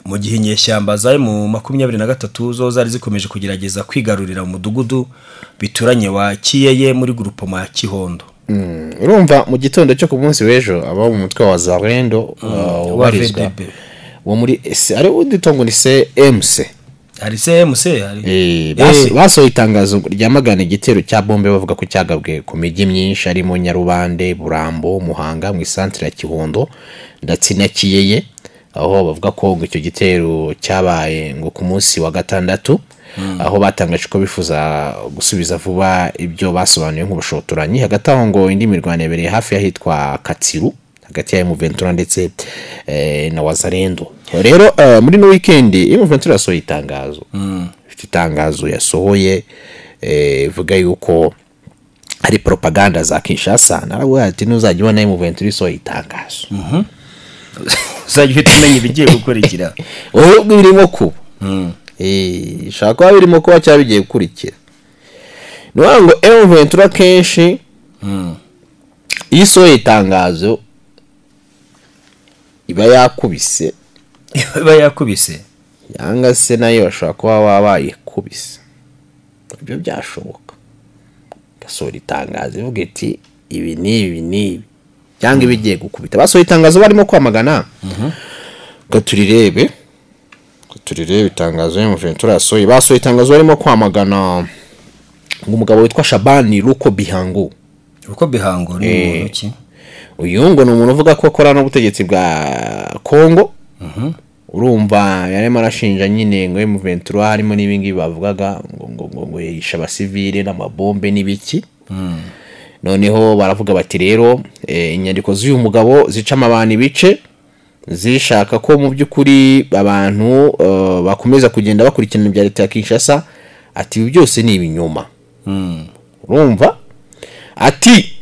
mu gihe inyeshyamba zaye mu 23 zo zari zikomeje kugerageza kwigarurira mu mudugudu bituranye wa Kiyeye muri groupement ya Kihondo urumva mu gitondo cyo ku munsi w'ejo aba mu mutwe wa Zarendo warizwa wo muri ari uditongo ni CMC hari CMC hari basohoye itangazo ryamagana igitero cya bombe bavuga ko cyagabwe ku mijyi myinshi arimo Nyarubande, Burambo, Muhanga mu centre ya Kihondo ndetse na Kiyeye, aho bavuga ko icyo gitero cyabaye ngo ku munsi wa gatandatu, aho batangaje ko bifuza gusubiza vuba ibyo basobanuye nk'ubushotoranyi. Hagati aho ngo indi mirwano yabereye hafi y'ahitwa Katsiru hagati ya M23 ndetse na Wazalendo. Rero muri no weekend M23 yasohoye itangazo, itangazo yasohoye ivuga yuko ari propaganda za Kinshasa. Narawe ati ntuzajya ubona M23 yasohoye itangazo, uzajya uhita umenya ibigiye gukurikira. Oho birimo ku shaka birimo ko cyabigiye gukurikira. Nwango M23 kenshi isohoye itangazo iba yakubise yanga se nayo bashobora kuba wabayikubise. Ibyo byashoboka gasohora itangazo ivuga iti ibi ni cyangwa ibigiye gukubita. Basohoye itangazo barimo kwamagana gaturirebe itangazo M23 yasohoye. Basohoye itangazo barimo kwamagana ng'umugabo witwa Shabani Ruko Bihango ni umuntu ki? Uyu ngo ni umuntu uvuga ko akora n'ubutegetsi bwa Kongo. Urumva yarimo arashinja nyine ngo M23 harimo n'ibingi bavugaga ngo yisha abasivile n'amabombe n'ibiki. Noneho baravuga bati rero inyandiko z'uyu mugabo zicama abantu ibice zishaka ko mu by'ukuri abantu bakomeza kugenda bakurikirana ibya leta ya Kinshasa. Ati ibi byose ni ibinyoma. Urumva ati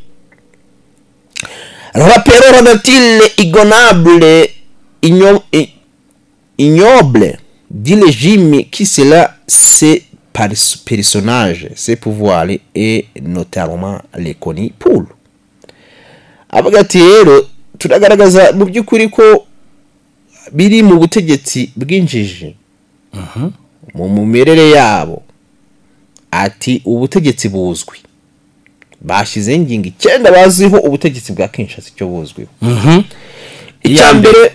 rappeur relative igonable ignoble du régime qui cela c'est par personnage, ses pouvoirs et notamment les connus pour avuga ati rero turagaragaza mu by'ukuri ko biri mu butegetsi bw'injiji mu mumerere yabo. Ati ubutegetsi buzwi bashize ingingo 9 baziho ubutegetsi bwa Kinshasa cyo buzwiho. Icyambere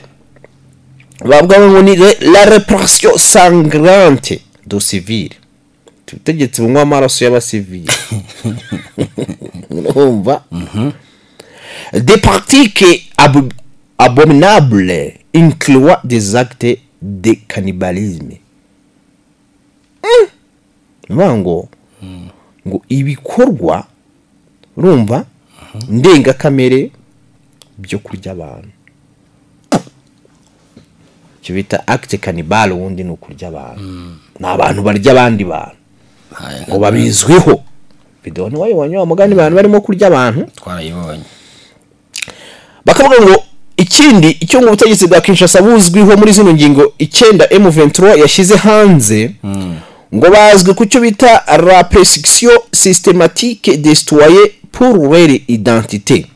babwa ngo ni la répression sanglante de civils, ubutegetsi bunywa amaraso y'abasivili. Urumva des pratiques abominables incluant des actes de cannibalisme. Ngo ibikorwa urumva ndenga kamere byo kurya abantu, cyo bita acte cannibal. Wundi no kurya abantu n'abantu barya abandi bantu ngo babizwiho. Video ni wayo wanyo amugani abantu barimo kurya abantu twarayibonye. Bakavuga ngo ikindi icyo ngo ubutegetsi bwa Kinshasa buzwiho muri zino ngingo 9 M23 yashize hanze ngo bazwi ku cyo bita la persécution systématique des citoyens pour leur identité.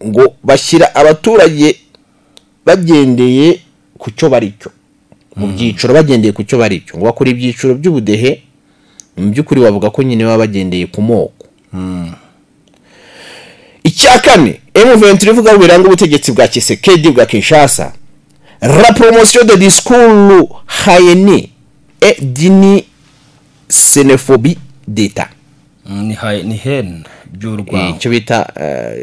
ngo bashyira abaturage bagendeye ku cyo baricyo mu byiciro, bagendeye ku cyo baricyo, ngo bakora ibyiciro by'ubudehe. Mu by'ukuri bavuga ko nyine baba bagendeye ku moko. Icyakane M23 ivuga biranga ubutegetsi bwa Tshisekedi bwa Kinshasa, la promotion de discours haine et d'une xénophobie d'état. Ni hen by'urwango. Icyo bita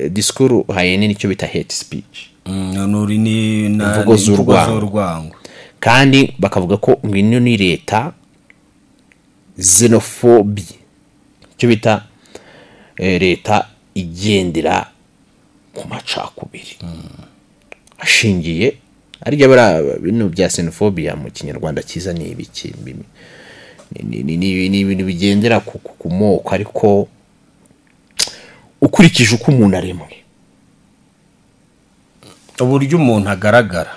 discours haine nicyo bita hate speech. Nuri ni imvugo z'urwango. Kandi bakavuga ko ngino ni leta xénophobie, icyo bita leta igendera ku macakubiri ashingiye arya bara bino bya xenophobia mu Kinyarwanda kiza ni ibiki ni ibintu bigendera ku moko, ariko ukurikije uko umuntu aremwe, uburyo umuntu agaragara,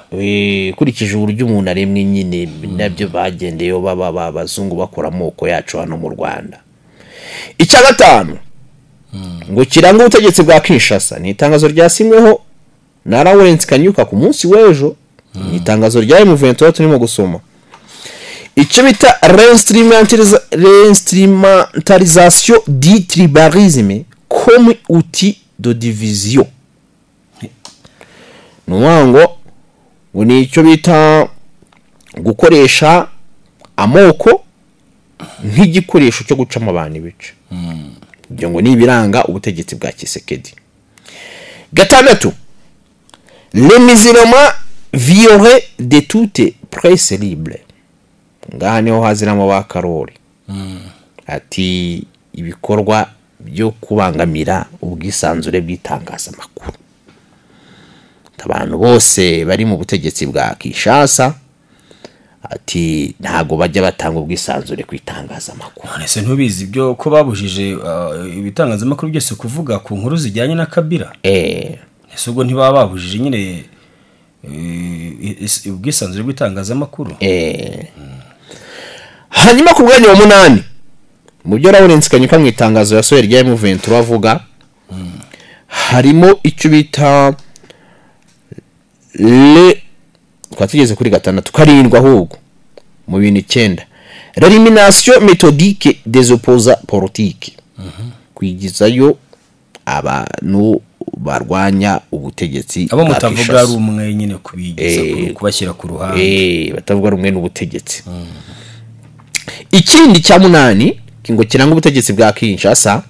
ukurikije uburyo umuntu aremwe nyine nabyo bagendeyo bazungu bakora amoko yacu hano mu Rwanda. Icya gatanu ngo kiranga ubutegetsi bwa Kinshasa ni itangazo ryasinyweho na Lawrence Kanyuka ku munsi w'ejo. Ni itangazo rya M23 turimo gusoma. icyo bita réinstrumentalisation du tribalisme comme outil de division. Ngo ni icyo bita gukoresha amoko nk'igikoresho cyo gucamo abantu ibice. Ibyo ngo ni ibiranga ubutegetsi bwa Tshisekedi. Gatandatu, les musulmans violeraient de toute presse libre. Ngaha niho haziramo ba Karori. Ati ibikorwa byo kubangamira ubwisanzure bw'itangazamakuru. Abantu bose bari mu butegetsi bwa Kinshasa ati ntago bajya batanga ubwisanzure kwitangazamakuru. Nese ntubizi byo ko babujije ibitangazamakuru byose kuvuga ku nkuru zijyanye na Kabila. Ese ubwo ntibaba babujije nyine ubwisanzure bw'itangazamakuru. Hanyuma ku bwanyu wa 8 mu byo Lawrence Kanyuka mu itangazo yasohoye rya M23 avuga harimo icyo bita le twatugeze kuri 6 karindwa ahubwo mu bintu 9 l'élimination méthodique des opposants politiques. Kwigizayo abantu barwanya ubutegetsi abo mutavuga ari umwe nyine kubigiza kubashyira ku ruhande batavuga rumwe n'ubutegetsi. Ikindi cya 8 kingo kiranga ubutegetsi bwa Kinshasa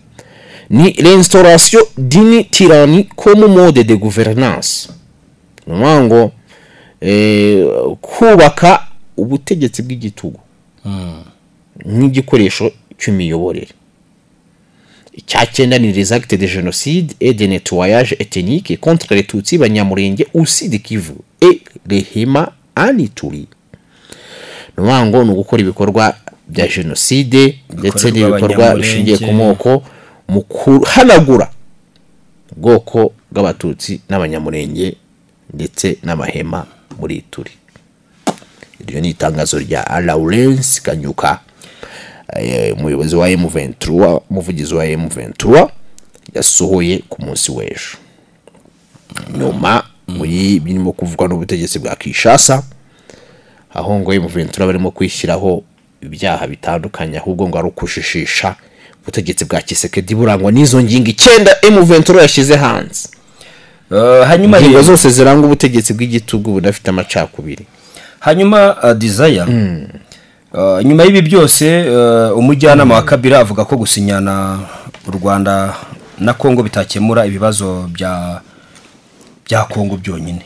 ni l'instauration d'une tyrannie comme mode de gouvernance. Ngo kubaka ubutegetsi bw'igitugu nk'igikoresho cy'imiyoborere. Icyakenda ni les actes de génocide et de nettoyage ethnique contre les Tutsi banyamurenge au Sud Kivu et les Hema Anituri. Ngo no gukora ibikorwa bya genocide ndetse n'ibikorwa bishingiye ku moko mu kuhanagura ubwoko bw'abatutsi n'abanyamurenge ndetse n'amahema muri Ituri. Iryo ni itangazo rya Lawrence Kanyuka, umuyobozi wa M23, umuvugizi wa M23 yasohoye ku munsi w'ejo. Nyuma muri birimo kuvugwa n'ubutegetsi bwa Kinshasa aho ngo M23 barimo kwishyiraho ibyaha bitandukanye ahubwo ngo arukushishisha ubutegetsi bwa Tshisekedi burangwa n'izo ngingo 9 M23 yashize hanze. Hanyuma ingingo zose ziranga ubutegetsi bw'igitugu budafite amacakubiri. Hanyuma Desire nyuma y'ibi byose umujyanama wa Kabila avuga ko gusinyana u Rwanda na Kongo bitakemura ibibazo bya Kongo byonyine.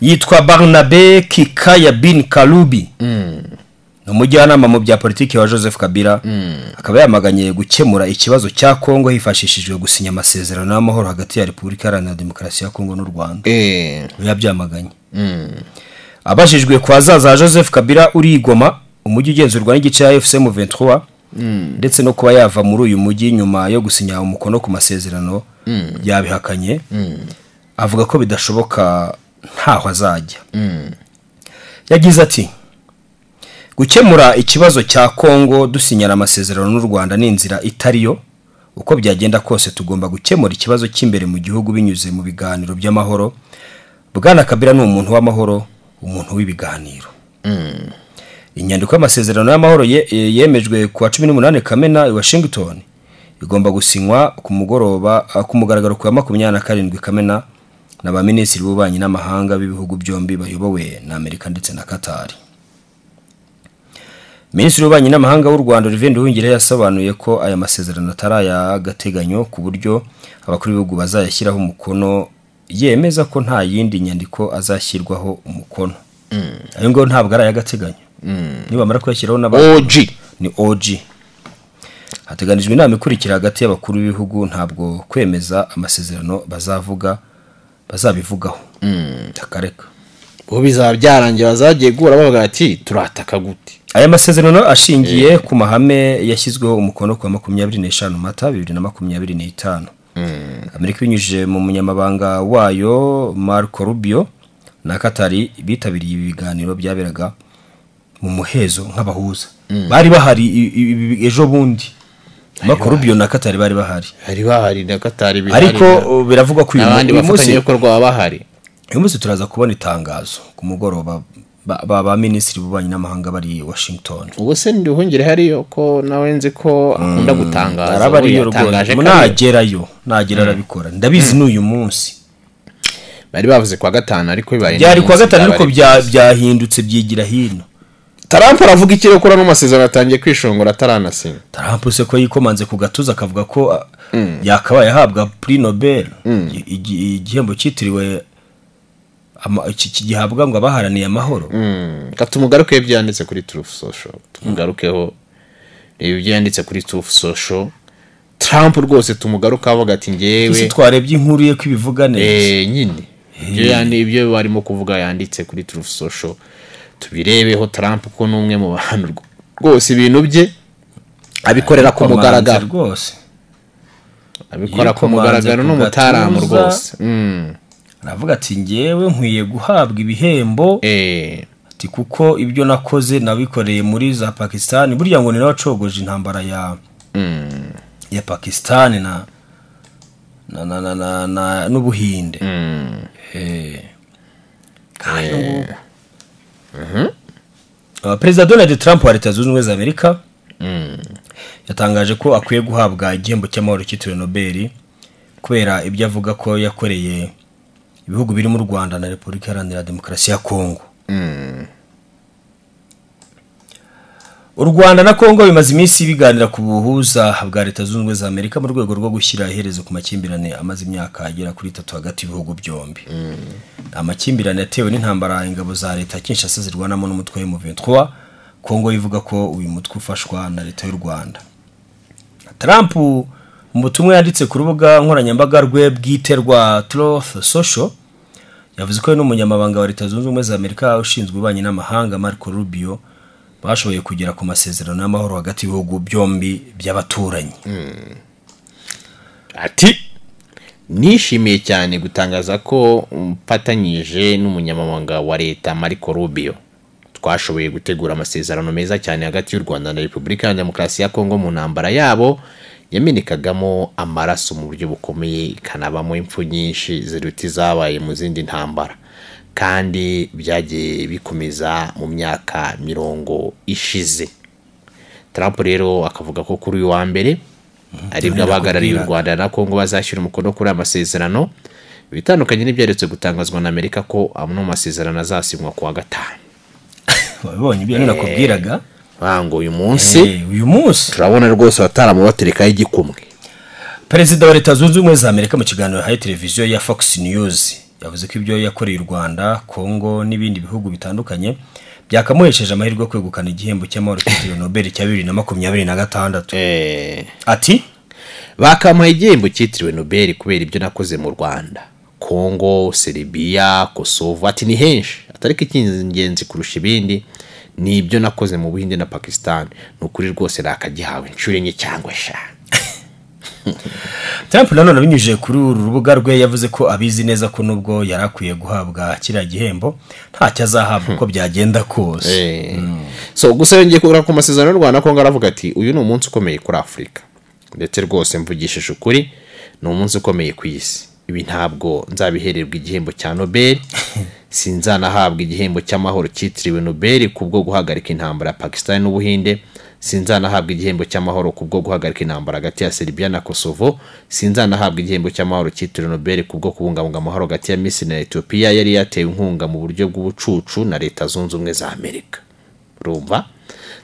Yitwa Barnabe Kikaya bin Kalubi. Umujyanama mu bya politiki wa Joseph Kabila akaba yamaganye gukemura ikibazo cya Kongo hifashishijwe gusinya amasezerano y'amahoro hagati ya Repubulika Iharanira Demokarasi ya Kongo n'u Rwanda. Yabyamaganye. Abajijwe kwa zaza Joseph Kabila uri Goma umujyi ugenzurwa n'igice ya FCM 23 ndetse no kuba yava muri uyu mujyi nyuma yo gusinya umukono ku masezerano yabihakanye. Avuga ko bidashoboka ntaho azajya. Yagize ati gukemura ikibazo cya Kongo dusinyana amasezerano n'u Rwanda n'inzira itariyo uko byagenda kose tugomba gukemura ikibazo cy'imbere mu gihugu binyuze mu biganiro by'amahoro. Bwana Kabila ni umuntu w'amahoro, umuntu w'ibiganiro. Inyandiko y'amasezerano y'amahoro yemejwe ku 18 Kamena i Washington igomba gusinywa ku mugoroba ku mugaragaro ku 27 Kamena n'aba minisitiri b'ububanyi n'amahanga b'ibihugu byombi bayobowe na Amerika ndetse na Qatar. Minisitiri w'ububanyi n'amahanga w'u Rwanda Olivier Nduhungirehe yasobanuye ko aya masezerano ataraya gateganyo ku buryo abakuru b'ibihugu bazayashyiraho umukono yemeza ko nta yindi nyandiko azashyirwaho umukono. Ayo ngo ntabwo ari ayagateganyo. Niba mara kuyashyiraho OG ni OG. Hateganijwe inama ikurikira hagati y'abakuru b'ibihugu ntabwo kwemeza amasezerano bazabivugaho. Takareka. Bo bizaba byarangiye bazagiye gura bavuga ati turataka gute. Aya masezerano ashingiye ku mahame yashyizweho umukono ku 25 Mata 2025. Amerika binyujije mu munyamabanga wayo Marco Rubio na Katari bitabiriye ibiganiro byaberaga mu muhezo nk'abahuza. Bari bahari ejo bundi. Marco Rubio na Katari bari bahari na Katari bihari. Ariko biravugwa ko uyu munsi bafatanye ko rwa bahari. Uyu munsi turaza kubona itangazo ku mugoroba ba minisitiri b'ububanyi n'amahanga bari i Washington. ubwo se ndihungire hariyo ko nawe nzi ko akunda gutangaza arabariyo rwose nagerayo arabikora ndabizi n'uyu munsi bari bavuze kwa gatanu ariko bibaye byari kwa gatanu ariko byahindutse byigira hino. Trump aravuga ikiro kora no masezerano atangiye kwishongora ataranasinya. Trump se ko yikomanze ku gatuza akavuga ko yakabaye ahabwa Prix Nobel igihembo cyitiriwe iki gihabwa ngo abaharaniye amahoro. Katumugaruke ibyo yanditse kuri Truth Social. Tumugarukeho ibyo yanditse kuri Truth Social. Trump rwose tumugaruka avuga ati ngewe twarebye inkuru ye kwibivuga neza. Nyine ibyo barimo kuvuga yanditse kuri Truth Social. Tubirebeho Trump ko numwe mu bantu rwose ibintu bye abikorera ku mugaragaro rwose. Abikora ku mugaragaro no mutaramu rwose. Aravuga ati ngewe nkwiye guhabwa ibihembo ati kuko ibyo nakoze nabikoreye muri za Pakistan burya ngo ni nacogoje intambara ya Pakistan na n'Ubuhinde. Perezida Donald Trump wa Leta Zunze Ubumwe za Amerika yatangaje ko akwiye guhabwa igihembo cy'amahoro cyitiriwe Nobel kubera ibyo avuga ko yakoreye ibihugu biri mu Rwanda na Repubulika Iharanira Demokarasi ya Kongo. U Rwanda na Kongo bimaze iminsi biganira ku buhuza bwa Leta Zunze Ubumwe za Amerika mu rwego rwo gushyira iherezo ku makimbirane amaze imyaka agera kuri 3 hagati y'ibihugu byombi. Amakimbirane yatewe n'intambara ingabo za Leta Kinshasa zirwanamo n'umutwe wa M23. Kongo ivuga ko uyu mutwe ufashwa na Leta y'u Rwanda. Trump mu butumwa yanditse ku rubuga nkoranyambaga rwe bwite rwa Truth Social yavuze ko n'umunyamabanga wa Leta Zunze Ubumwe za Amerika ushinzwe ububanyi n'amahanga Marco Rubio bashoboye kugera ku masezerano y'amahoro hagati y'ibihugu byombi by'abaturanyi. Ati nishimiye cyane gutangaza ko mpatanyije n'umunyamabanga wa Leta Marco Rubio twashoboye gutegura amasezerano meza cyane hagati y'u Rwanda na Repubulika ya Demokarasi ya Kongo mu ntambara yabo yamenekagamo amaraso mu buryo bukomeye ikanabamo impfu nyinshi ziruti zabaye mu zindi ntambara kandi byagiye bikomeza mu myaka 20 ishize. Trump rero akavuga ko kuri uyu wa mbere aribwo abahagarariye u Rwanda na Kongo bazashyira umukono kuri amasezerano bitandukanye n'ibyaretse gutangazwa na Amerika ko amwe mu masezerano azasinywa ku wa gatanu. Babonye ibyo nakubwiraga bango uyu munsi turabona rwose bataramu baterekaho igikumwe. Perezida wa Leta Zunze Ubumwe za Amerika mu kiganiro ha televiziyo ya Fox News yavuze ko ibyo yakoreye u Rwanda, Kongo n'ibindi bihugu bitandukanye byakamuhesheje amahirwe yo kwegukana igihembo cy'amahoro cyitiriwe Nobel cya 2026. Ati bakamuha igihembo cyitiriwe Nobel kubera ibyo nakoze mu Rwanda, Kongo, Serbia, Kosovo, ati ni henshi atariko ikingenzi kurusha ibindi ni ibyo nakoze mu Buhinde na Pakistan. Nukuri rwose rakagihawe incure nke cyangwa sha. Trump nanone binyujije kuri uru rubuga rwe yavuze ko abizi neza ko nubwo yarakwiye guhabwa kiriya gihembo ntacyo azahabwa uko byagenda kose. So gusa yongeye kugura ku masezerano y'u Rwanda Kongo aravuga ati uyu ni umunsi ukomeye kuri Afrika ndetse rwose mvugishije ukuri ni umunsi ukomeye ku isi. Ibi ntabwo nzabihererwa igihembo cya Nobel sinzanahabwa igihembo cy'amahoro cyitiriwe Nobel kubwo guhagarika intambara ya Pakistan n'Ubuhinde, sinzanahabwa igihembo cy'amahoro kubwo guhagarika intambara hagati ya Serbia na Kosovo, sinzanahabwa igihembo cy'amahoro cyitiriwe Nobel kubwo kubungabunga amahoro hagati ya Misiri na Ethiopia yari yatewe inkunga mu buryo bw'ubucucu na Leta Zunze Ubumwe za Amerika. Urumva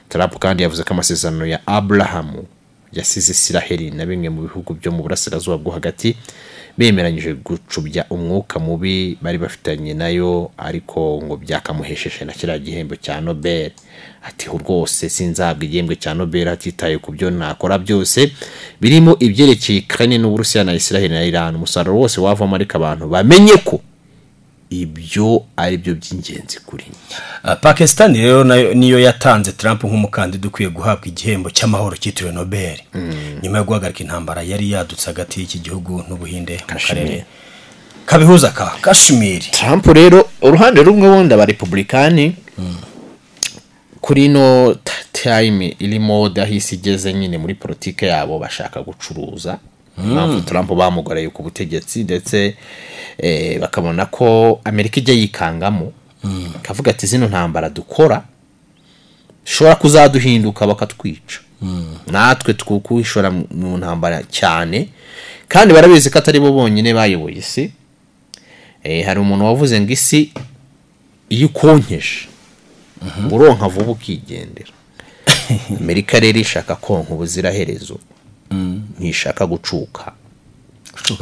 Trump kandi yavuze ko amasezerano ya Abraham yasize Israel na bimwe mu bihugu byo mu burasirazuba bwo hagati bemeranyije gucubya umwuka mubi bari bafitanye nayo ariko ngo byakamuhesheje na kiriya gihembo cya Nobel. Ati rwose sinzabwa igihembo cya Nobel hatitaye ku byo nakora byose birimo ibyerekeye Ukraine n'Uburusiya na Israel na Iran. Umusaruro wose wavamo ariko abantu bamenye ko ibyo ari byo by'ingenzi kuri Pakistan rero niyo yatanze Trump nk'umukandida ukwiye guhabwa igihembo cy'amahoro cyitiriwe Nobel nyuma yo guhagarika intambara yari yadutse hagati y'iki gihugu n'Ubuhinde mu karere kabihuza ka Kashmir. Trump rero uruhande rumwe wundi aba Republicani kuri no time irimo dahisi igeze nyine muri politike yabo bashaka gucuruza. Trump bamugoreye ku butegetsi ndetse bakabona ko Amerika ijya yikangamo kavuga ati zino ntambara dukora shobora kuzaduhinduka bakatwica natwe twukwishora mu ntambara cyane kandi barabizi ko atari bo bonyine bayoboye isi hari umuntu wavuze ngo isi iyo ukonkeje uronka vuba ukigendera Amerika rero ishaka konka ubuziraherezo ntishaka gucuka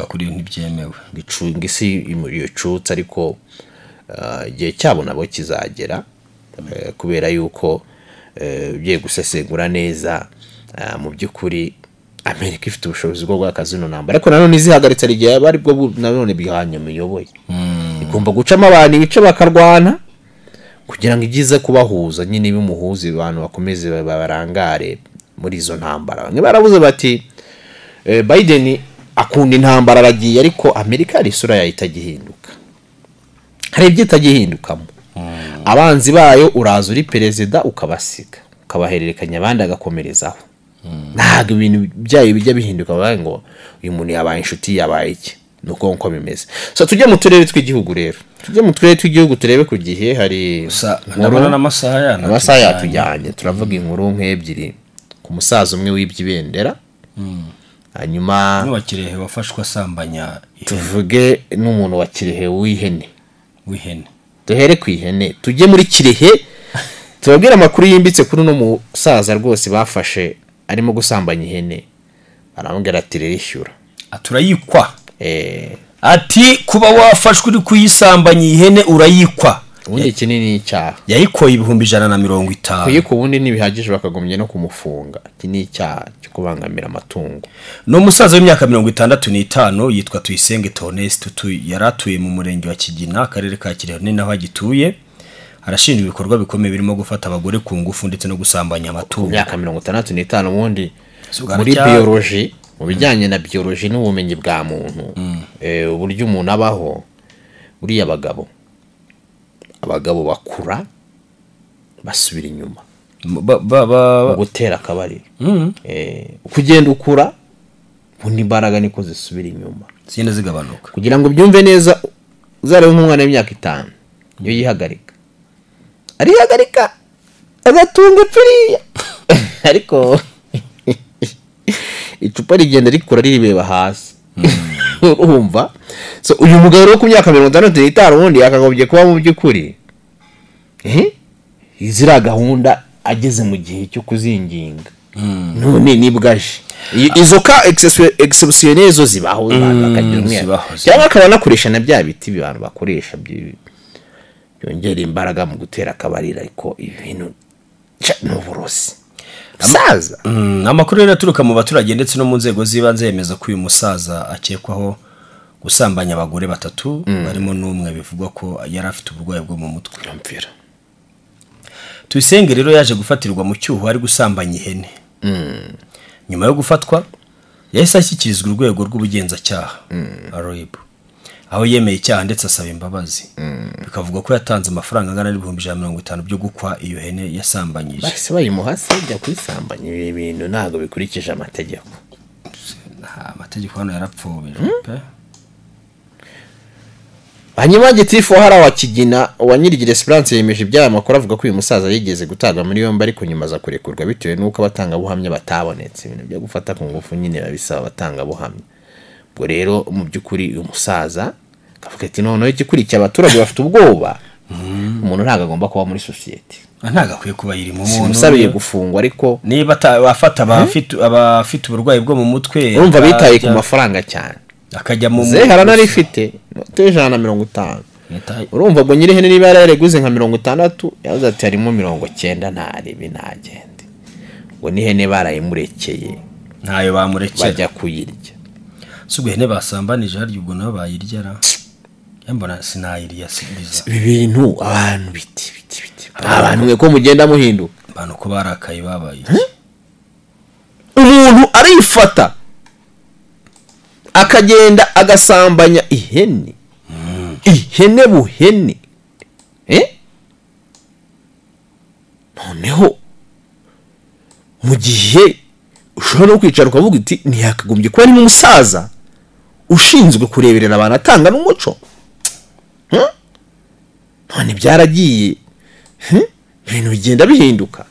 kuri ntibyemewe gicunga isi iyo cutse ariko igihe cyabo nabo kizagera kubera yuko bigiye gusesengura neza mu by'ukuri Amerika ifite ubushobozi bwo gwakaza ino ntambara ariko nanone izihagaritse igihe bari bwo nanone bihanye muyoboye igomba gucamo abantu ibice bakarwana kugira ngo igize kubahuza nyine bimuhuze abantu bakomeze barangare muri izo ntambara bamwe baravuze bati Biden akunda intambara aragiye ariko Amerika ari isura yahitagihinduka hari ibyitagihindukamo abanzi bayo uraza uri perezida ukabasiga ukabahererekanya abandi agakomerezaho ntago ibintu byayo bijya bihinduka bavuga ngo uyu muntu yabaye inshuti yabaye iki nuko nko bimeze so tujye mu turere tw'igihugu rero tujye mu turere tw'igihugu turebe ku gihe hari nkuru n'amasaha yatujyanye turavuga inkuru nk'ebyiri ku musaza umwe wibye ibendera hanyuma n'uwakirehe wafashwe asambanya tuvuge n'umuntu wa Kirehe w'ihene duhere ku ihene tujye muri Kirehe tubabwira amakuru yimbitse kuri no musaza rwose bafashe arimo gusambanya ihene aramubwira ati rishyura aturayikwa ati kuba wafashwe uri kuyisambanya ihene urayikwa ubundi kinini icyaha yayikoye 150 kuyiko ubundi nibihagije bakagomye no kumufunga kinini icyaha cyo kubangamira amatungo no musaza w'imyaka 65 yitwa Tuyisenge Tonest yaratuye mu murenge wa Kigina akarere ka Kirehe naho agituye arashinjwa ibikorwa bikomeye birimo gufata abagore ku ngufu ndetse no gusambanya amatungo imyaka 65 ubundi muri biology mu bijyanye na biology n'ubumenyi bwa muntu uburyo umuntu abaho buri abagabo bakura basubira inyuma gutera akabari kugenda ukura ubundi imbaraga niko zisubira inyuma zigenda zigabanuka kugira ngo byumve neza uzarebe nk'umwana w'imyaka 5 iyo yihagarika agatunga ipfiriya ariko icupa rigenda rikura riribeba hasi urumva so uyu mugabo wo ku myaka 65 ubundi yakagobye kuba mu by'ukuri izira gahunda ageze mu gihe cyo kuzinginga none nibwaje izo ka exceptionnel zo zibaho bakagira umwe cyangwa akabana kuresha na bya biti abantu bakoresha byongera imbaraga mu gutera akabarira ariko ibintu n'uburozi musaza amakuru yaraturuka mu baturage ndetse no mu nzego zibanze yemeza ko uyu musaza akekwaho gusambanya abagore 3 barimo n'umwe bivugwa ko yari afite uburwayi bwo mu mutwe yamvira Tuyisenge rero yaje gufatirwa mu cyuho ari gusambanya ihene nyuma yo gufatwa yahise ashyikirizwa urwego rw'ubugenzacyaha RIB aho yemeye icyaha ndetse asaba imbabazi bikavuga ko yatanze amafaranga angana n'150 byo gukwa iyo hene yasambanyije base bayimuhase bya kwisambanya ibi bintu ntago bikurikije amategeko amategeko hano yarapfubije pe hanyuma gitifu hara wa Kigina wa Nyirigire Esperance yemeje ibyaha makuru avuga ko uyu musaza yigeze gutaga muri yombi ariko nyuma za kurekurwa bitewe nuko abatanga buhamya batabonetse ibintu byo gufata ku ngufu nyine babisaba batanga buhamya ubwo rero mu by'ukuri uyu musaza kavuga ati none ikikurikiye abaturage bafite ubwoba umuntu ntago agomba kuba muri society ntago akwiye kuba yiri mu muntu usabiye gufungwa ariko niba bafata abafite uburwayi bwo mu mutwe urumva bitaye ku mafaranga cyane akajya mu harana rifite 150 urumva ngo nyiri hene niba yareguze nka 60 yavuze ati harimo 90 ntaribi ntagende ngo ni hene barayimurekeye ntayo bamurekeye bajya kuyirya subwe hene basambanije hari ubwo nabo bayiryara yambona sinayiriya sibiza ibintu abantu biti abantu mwe ko mugenda muhinduka abantu ko barakaye babaye umuntu arifata akagenda agasambanya ihene buhene noneho mu gihe ushobora no kwicara ukavuga uti ntiyakagombye kuba ari umusaza ushinzwe kureberera abantu atanga n'umuco none byaragiye ibintu bigenda bihinduka,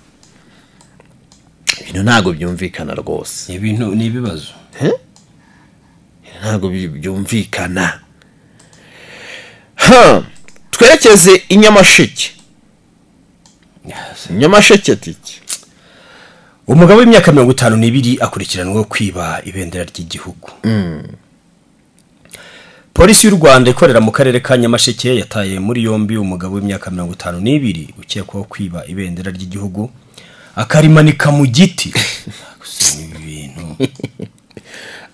ibintu ntabwo byumvikana rwose, ibintu ni ibibazo, ntabwo byumvikana. Twerekeze i Nyamasheke. Nyamasheke tiki. Umugabo w'imyaka 52 akurikiranweho kwiba ibendera ry'igihugu. Polisi y'u Rwanda ikorera mu karere ka Nyamasheke yataye muri yombi umugabo w'imyaka 52 ukekwaho kwiba ibendera ry'igihugu akarimanika mu giti. Gusoma ibintu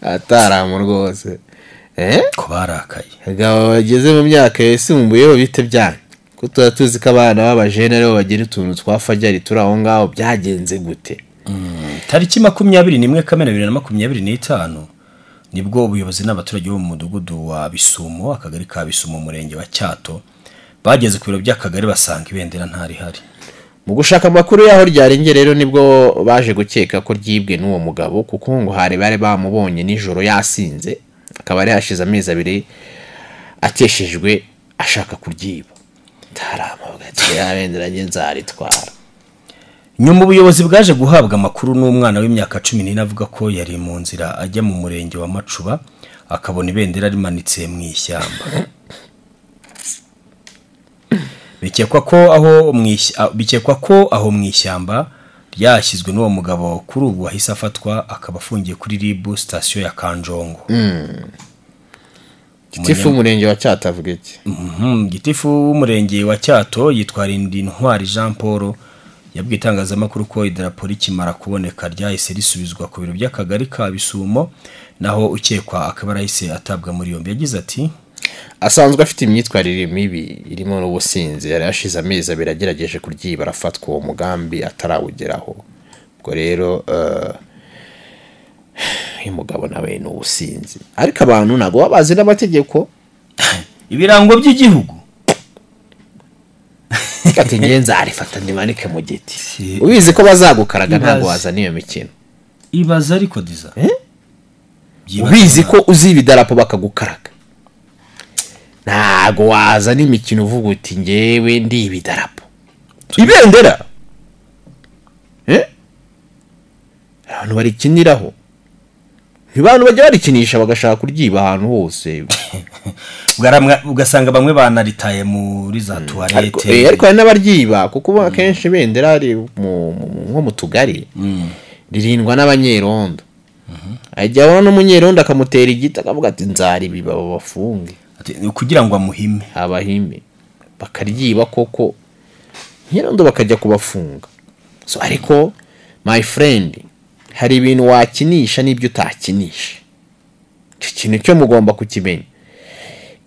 ataramu rwose. Ko barakaye. Agabo bageze mu myaka yisumbuyeho bite byane. Ko tuzi ko abana b'abajene rero bagira utuntu twafajyari turi aho ngaho byagenze gute. Tariki 21 Kamena 2025 nibwo ubuyobozi n'abaturage bo mu mudugudu wa Bisumo akagari ka Bisumo umurenge wa Cyato bageze ku biro by'akagari basanga ibendera ntari hari. Mu gushaka amakuru yaho ryarenge rero nibwo baje gukeka ko ryibwe n'uwo mugabo kuko ngo hari bare bamubonye nijoro yasinze akaba ari hashize amezi 2 ateshejwe ashaka kuryiba. Tarama bagati yabendera nzaritwara. Nyuma ubuyobozi bwaje guhabwa amakuru n'umwana w'imyaka 14 avuga ko yari mu nzira ajya mu murenge wa Macuba akabona ibendera rimanitse mu ishyamba. Bikekwa ko aho mu ishyamba ryashyizwe n'uwo mugabo kuri ubu wahise afatwa akaba afungiye kuri RIB station ya Kanjongo. Gitifu umurenge wa Cyato avuga iki? Gitifu w'umurenge wa Cyato yitwa Ntwari Jean Paul yabwiye itangazamakuru ko idarapo rikimara kuboneka ryahise risubizwa ku biro by'akagari ka Bisumo naho ukekwa akaba arahise atabwa muri yombi. Yagize ati asanzwe afite imyitwarire mibi irimo n'ubusinzi yari yashize amezi 2 agerageje kuryiba arafatwa uwo mugambi atarawugeraho. Ubwo rero uyu mugabo nawe ni ubusinzi ariko abantu nago babazi n'amategeko ibirango by'igihugu kati ngenza arifata ndimanike mu giti ubizi ko bazagukaraga ntago waza niyo mikino ibaza ariko diza ubizi ko uziba idarapo bakagukaraga ntago waza n'imikino uvuga uti ngewe ndi ibidarapo ibendera abantu barikiniraho abantu bajya barikinisha bagashaka kuryiba ahantu hose ugasanga bamwe banaritaye muri za toilette ariko hari n'abaryiba kuko akenshi bendera ari nko mu tugari ririndwa n'abanyerondo ajya abona n'umunyerondo akamutera igiti akavuga ati nzari biba bafunge kugira ngo amuhime abahime bakaryiba koko nyerondo bakajya kubafunga. So ariko my friend hari ibintu wakinisha n'ibyo utakinisha. Icyo kintu cyo mugomba kukimenya.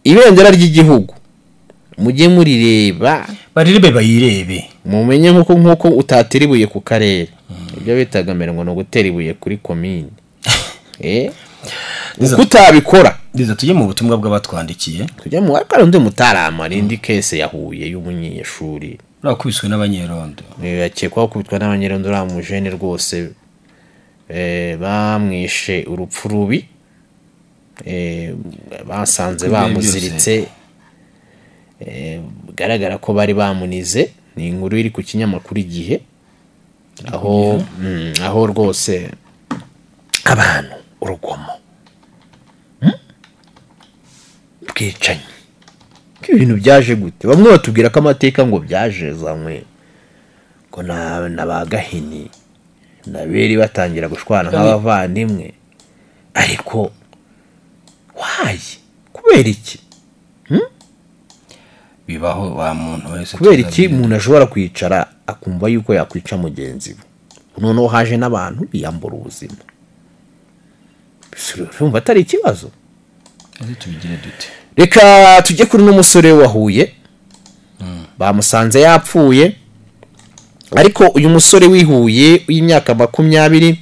Ibendera ry'igihugu mujye murireba barirebe bayirebe mumenye nkuko utatiribuye ku karere ibyo bitagamera ngo no gutera ibuye kuri commune kutabikora ndiza tujye mu butumwa bw'abatwandikiye tujye mu akarundi mutarama rindi case yahuye y'umunyeshuri urakubiswe n'abanyerondo yakekwa kubitwa n'abanyerondo ramujene rwose bamwishe urupfu rubi basanze bamuziritse bigaragara ko bari bamunize. Ni inkuru iri ku kinyamakuru Igihe aho rwose abantu urugomo bwicanye ibintu byaje gute. Bamwe batubwira ko amateka ngo byaje zamwe ko nabagahini naberi batangira gushwana nk'abavandimwe ariko wayi kubera iki bibaho wa muntu wese kubera iki umuntu ashobora kwicara akumva yuko yakwica mugenzi we noneho haje n'abantu biyambura ubuzima urumva atari ikibazo. Tubigire dute reka tujye kuri n'umusore wahuye bamusanze yapfuye ariko uyu musore wihuye w'imyaka 20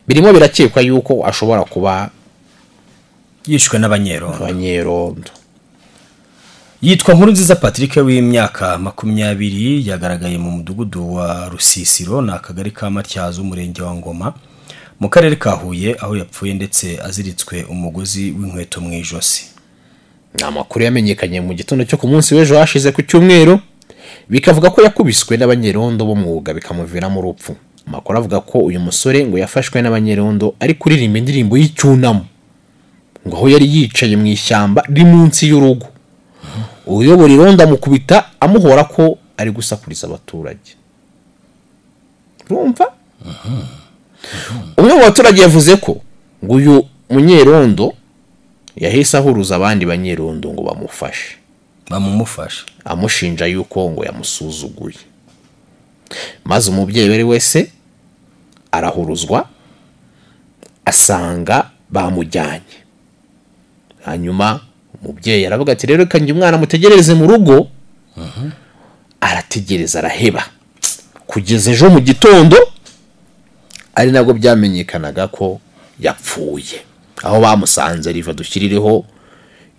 birimo birakekwa yuko ashobora kuba yishwe n'abanyerondo. Yitwa Nkurunziza Patrick w'imyaka 20 yagaragaye mu mudugudu wa Rusisiro na akagari ka Matyazo umurenge wa Ngoma mu karere ka Huye aho yapfuye ndetse aziritswe umugozi w'inkweto mu ijosi. ni amakuru yamenyekanye mu gitondo cyo ku munsi w'ejo hashize ku cyumweru, bikavuga ko yakubiswe n'abanyerondo b'umwuga bikamuviramo urupfu. Amakuru avuga ko uyu musore ngo yafashwe n'abanyerondo ari kuririmba indirimbo y'icyunamo, ngo aho yari yicaye mu ishyamba riri munsi y'urugo. Uyobora irondo amukubita amuhora ko ari gusakuriza abaturage. Urumva? Umwe mu baturage yavuze ko ngo uyu munyerondo yahise ahuruza abandi banyerondo ngo bamumufashe, amushinja yuko ngo yamusuzuguye. Maze umubyeyi wari wese arahuruzwa asanga bamujyanye. Hanyuma umubyeyi aravuga ati rero kanjye umwana mutegereze mu rugo. Arategereza araheba kugeza ejo mu gitondo, ari nabwo byamenyekanaga ko yapfuye. Aho bamusanze riva dushyirireho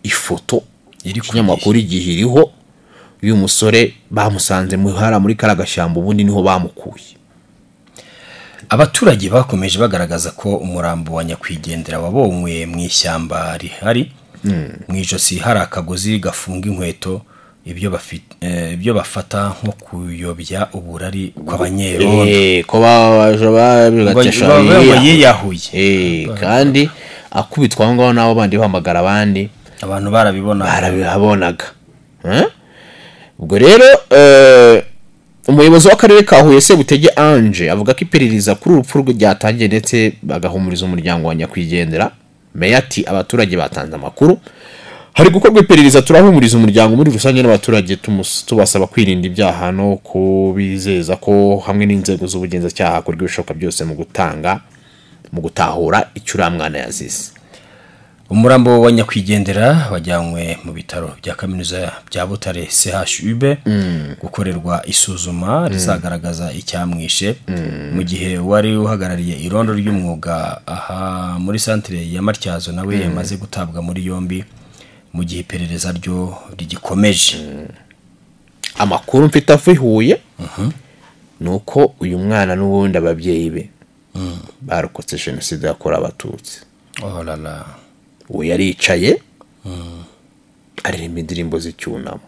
ifoto iri ku kinyamakuru Igihe iriho uyu musore bamusanze muri karagashyamba, ubundi niho bamukuye. Abaturage bakomeje bagaragaza ko umurambo wa nyakwigendera wabonywe mu ishyamba rihari, mu ijosi hari akagozi gafunga inkweto, ibyo bafata nko kuyobya uburari kw'abanyerondo, ko bagatesha yiyahuye, kandi akubitwa aho ngaho nabo bandi bahamagara abandi, abantu barabibonaga. Ubwo rero umuyobozi w'akarere ka Huye Sebutege Ange avuga ko iperereza kuri urupfu rwe ryatangiye ndetse bagahumuriza umuryango wa nyakwigendera. Meya ati abaturage batanze amakuru, hari gukorwa iperereza, turahumuriza umuryango muri rusange n'abaturage tubasaba kwirinda ibyaha no kubizeza ko hamwe n'inzego z'ubugenzacyaha hakorwa ibishoboka byose mu gutahura icyo uriya mwana yazize. Umurambo wa nyakwigendera wajyanywe mu bitaro bya kaminuza bya Butare CHUB gukorerwa isuzuma rizagaragaza icyamwishe, mu gihe wari uhagarariye irondo ry'umwuga aha muri centre ya Matyazo nawe yamaze gutabwa muri yombi, mu gihe iperereza ryo rigikomeje. Amakuru mfite avuye nuko uyu mwana n'ubundi ababyeyi be barokotse jenoside yakorewe Abatutsi. Oh la la. Uwo yaricaye aririmba indirimbo z'icyunamo,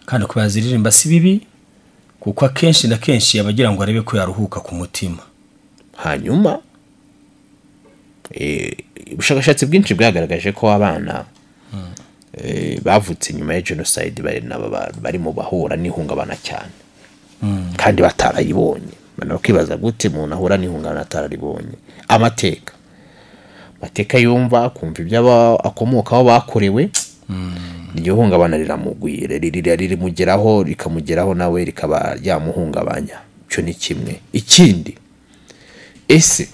kandi kuba yaziririmba si bibi, kuko akenshi na kenshi abagira ngo arebe ko yaruhuka ku mutima. Hanyuma ubushakashatsi bwinshi bwagaragaje ko abana bavutse nyuma ya jenoside bari mu bahura n'ihungabana cyane, kandi batarayibonye. Kwibaza gute umuntu ahura n'ihungabana atararibonye. Amateka yumva kumva ibyo akomokaho bakorewe, iryo hungabana riramugwira, ririmugeraho rikamugeraho nawe rikaba ryamuhungabanya. Cyo ni kimwe. Ikindi, ese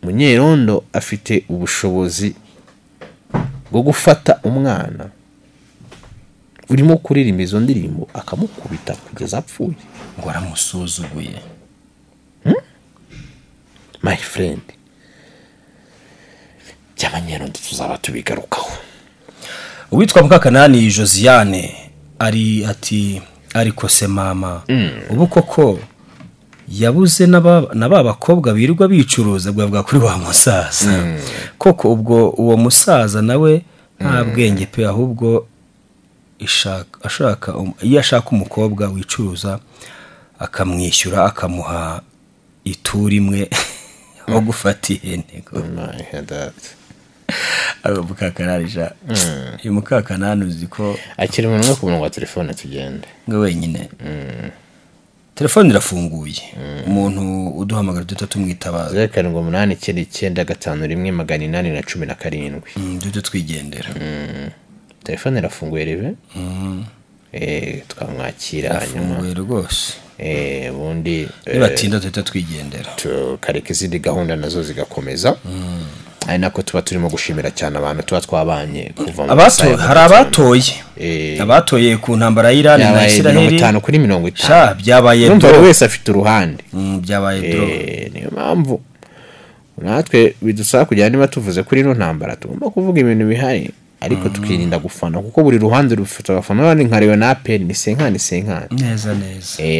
munyerondo afite ubushobozi bwo gufata umwana urimo kuririmba izo ndirimbo akamukubita kugeza apfuye ngo aramusuzuguye? My friend, by'abanyerondo tuzaba tubigarukaho. Uwitwa Mukakanani Josiane ariko se mama, ubu koko yabuze na ba bakobwa birirwa bicuruza bwa kuri wa musaza? Koko ubwo uwo musaza nawe nta bwenge pe, ahubwo iyo ashaka umukobwa wicuruza akamwishyura akamuha ituri imwe aho gufata ihene. Uyu Mukakanani uzi ko akiri umuntu ku murongo wa telefone, tugende ngo wenyine. Telefone irafunguye, umuntu uduhamagara duto tumwitabaza 0789511817 duto twigendera. Telefone irafunguye rive, twamwakira hanyuma rwose ubundi nibatinda duto twigendera, tukareka izindi gahunda nazo zigakomeza. Ari nako tuba turimo gushimira cyane abantu tuba twabanye kuva mu hari abatoye ku ntambara y'Iran na Israel 50-50 byabaye buri wese afite uruhande, byabaye niyo mpamvu natwe bidusaba kujya niba tuvuze kuri ino ntambara tugomba kuvuga ibintu bihari, ariko tukirinda gufana, kuko buri ruhande rufite abafana bandi nka Leon Apel ni senkani neza.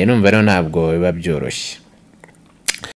Numva rero ntabwo biba byoroshye.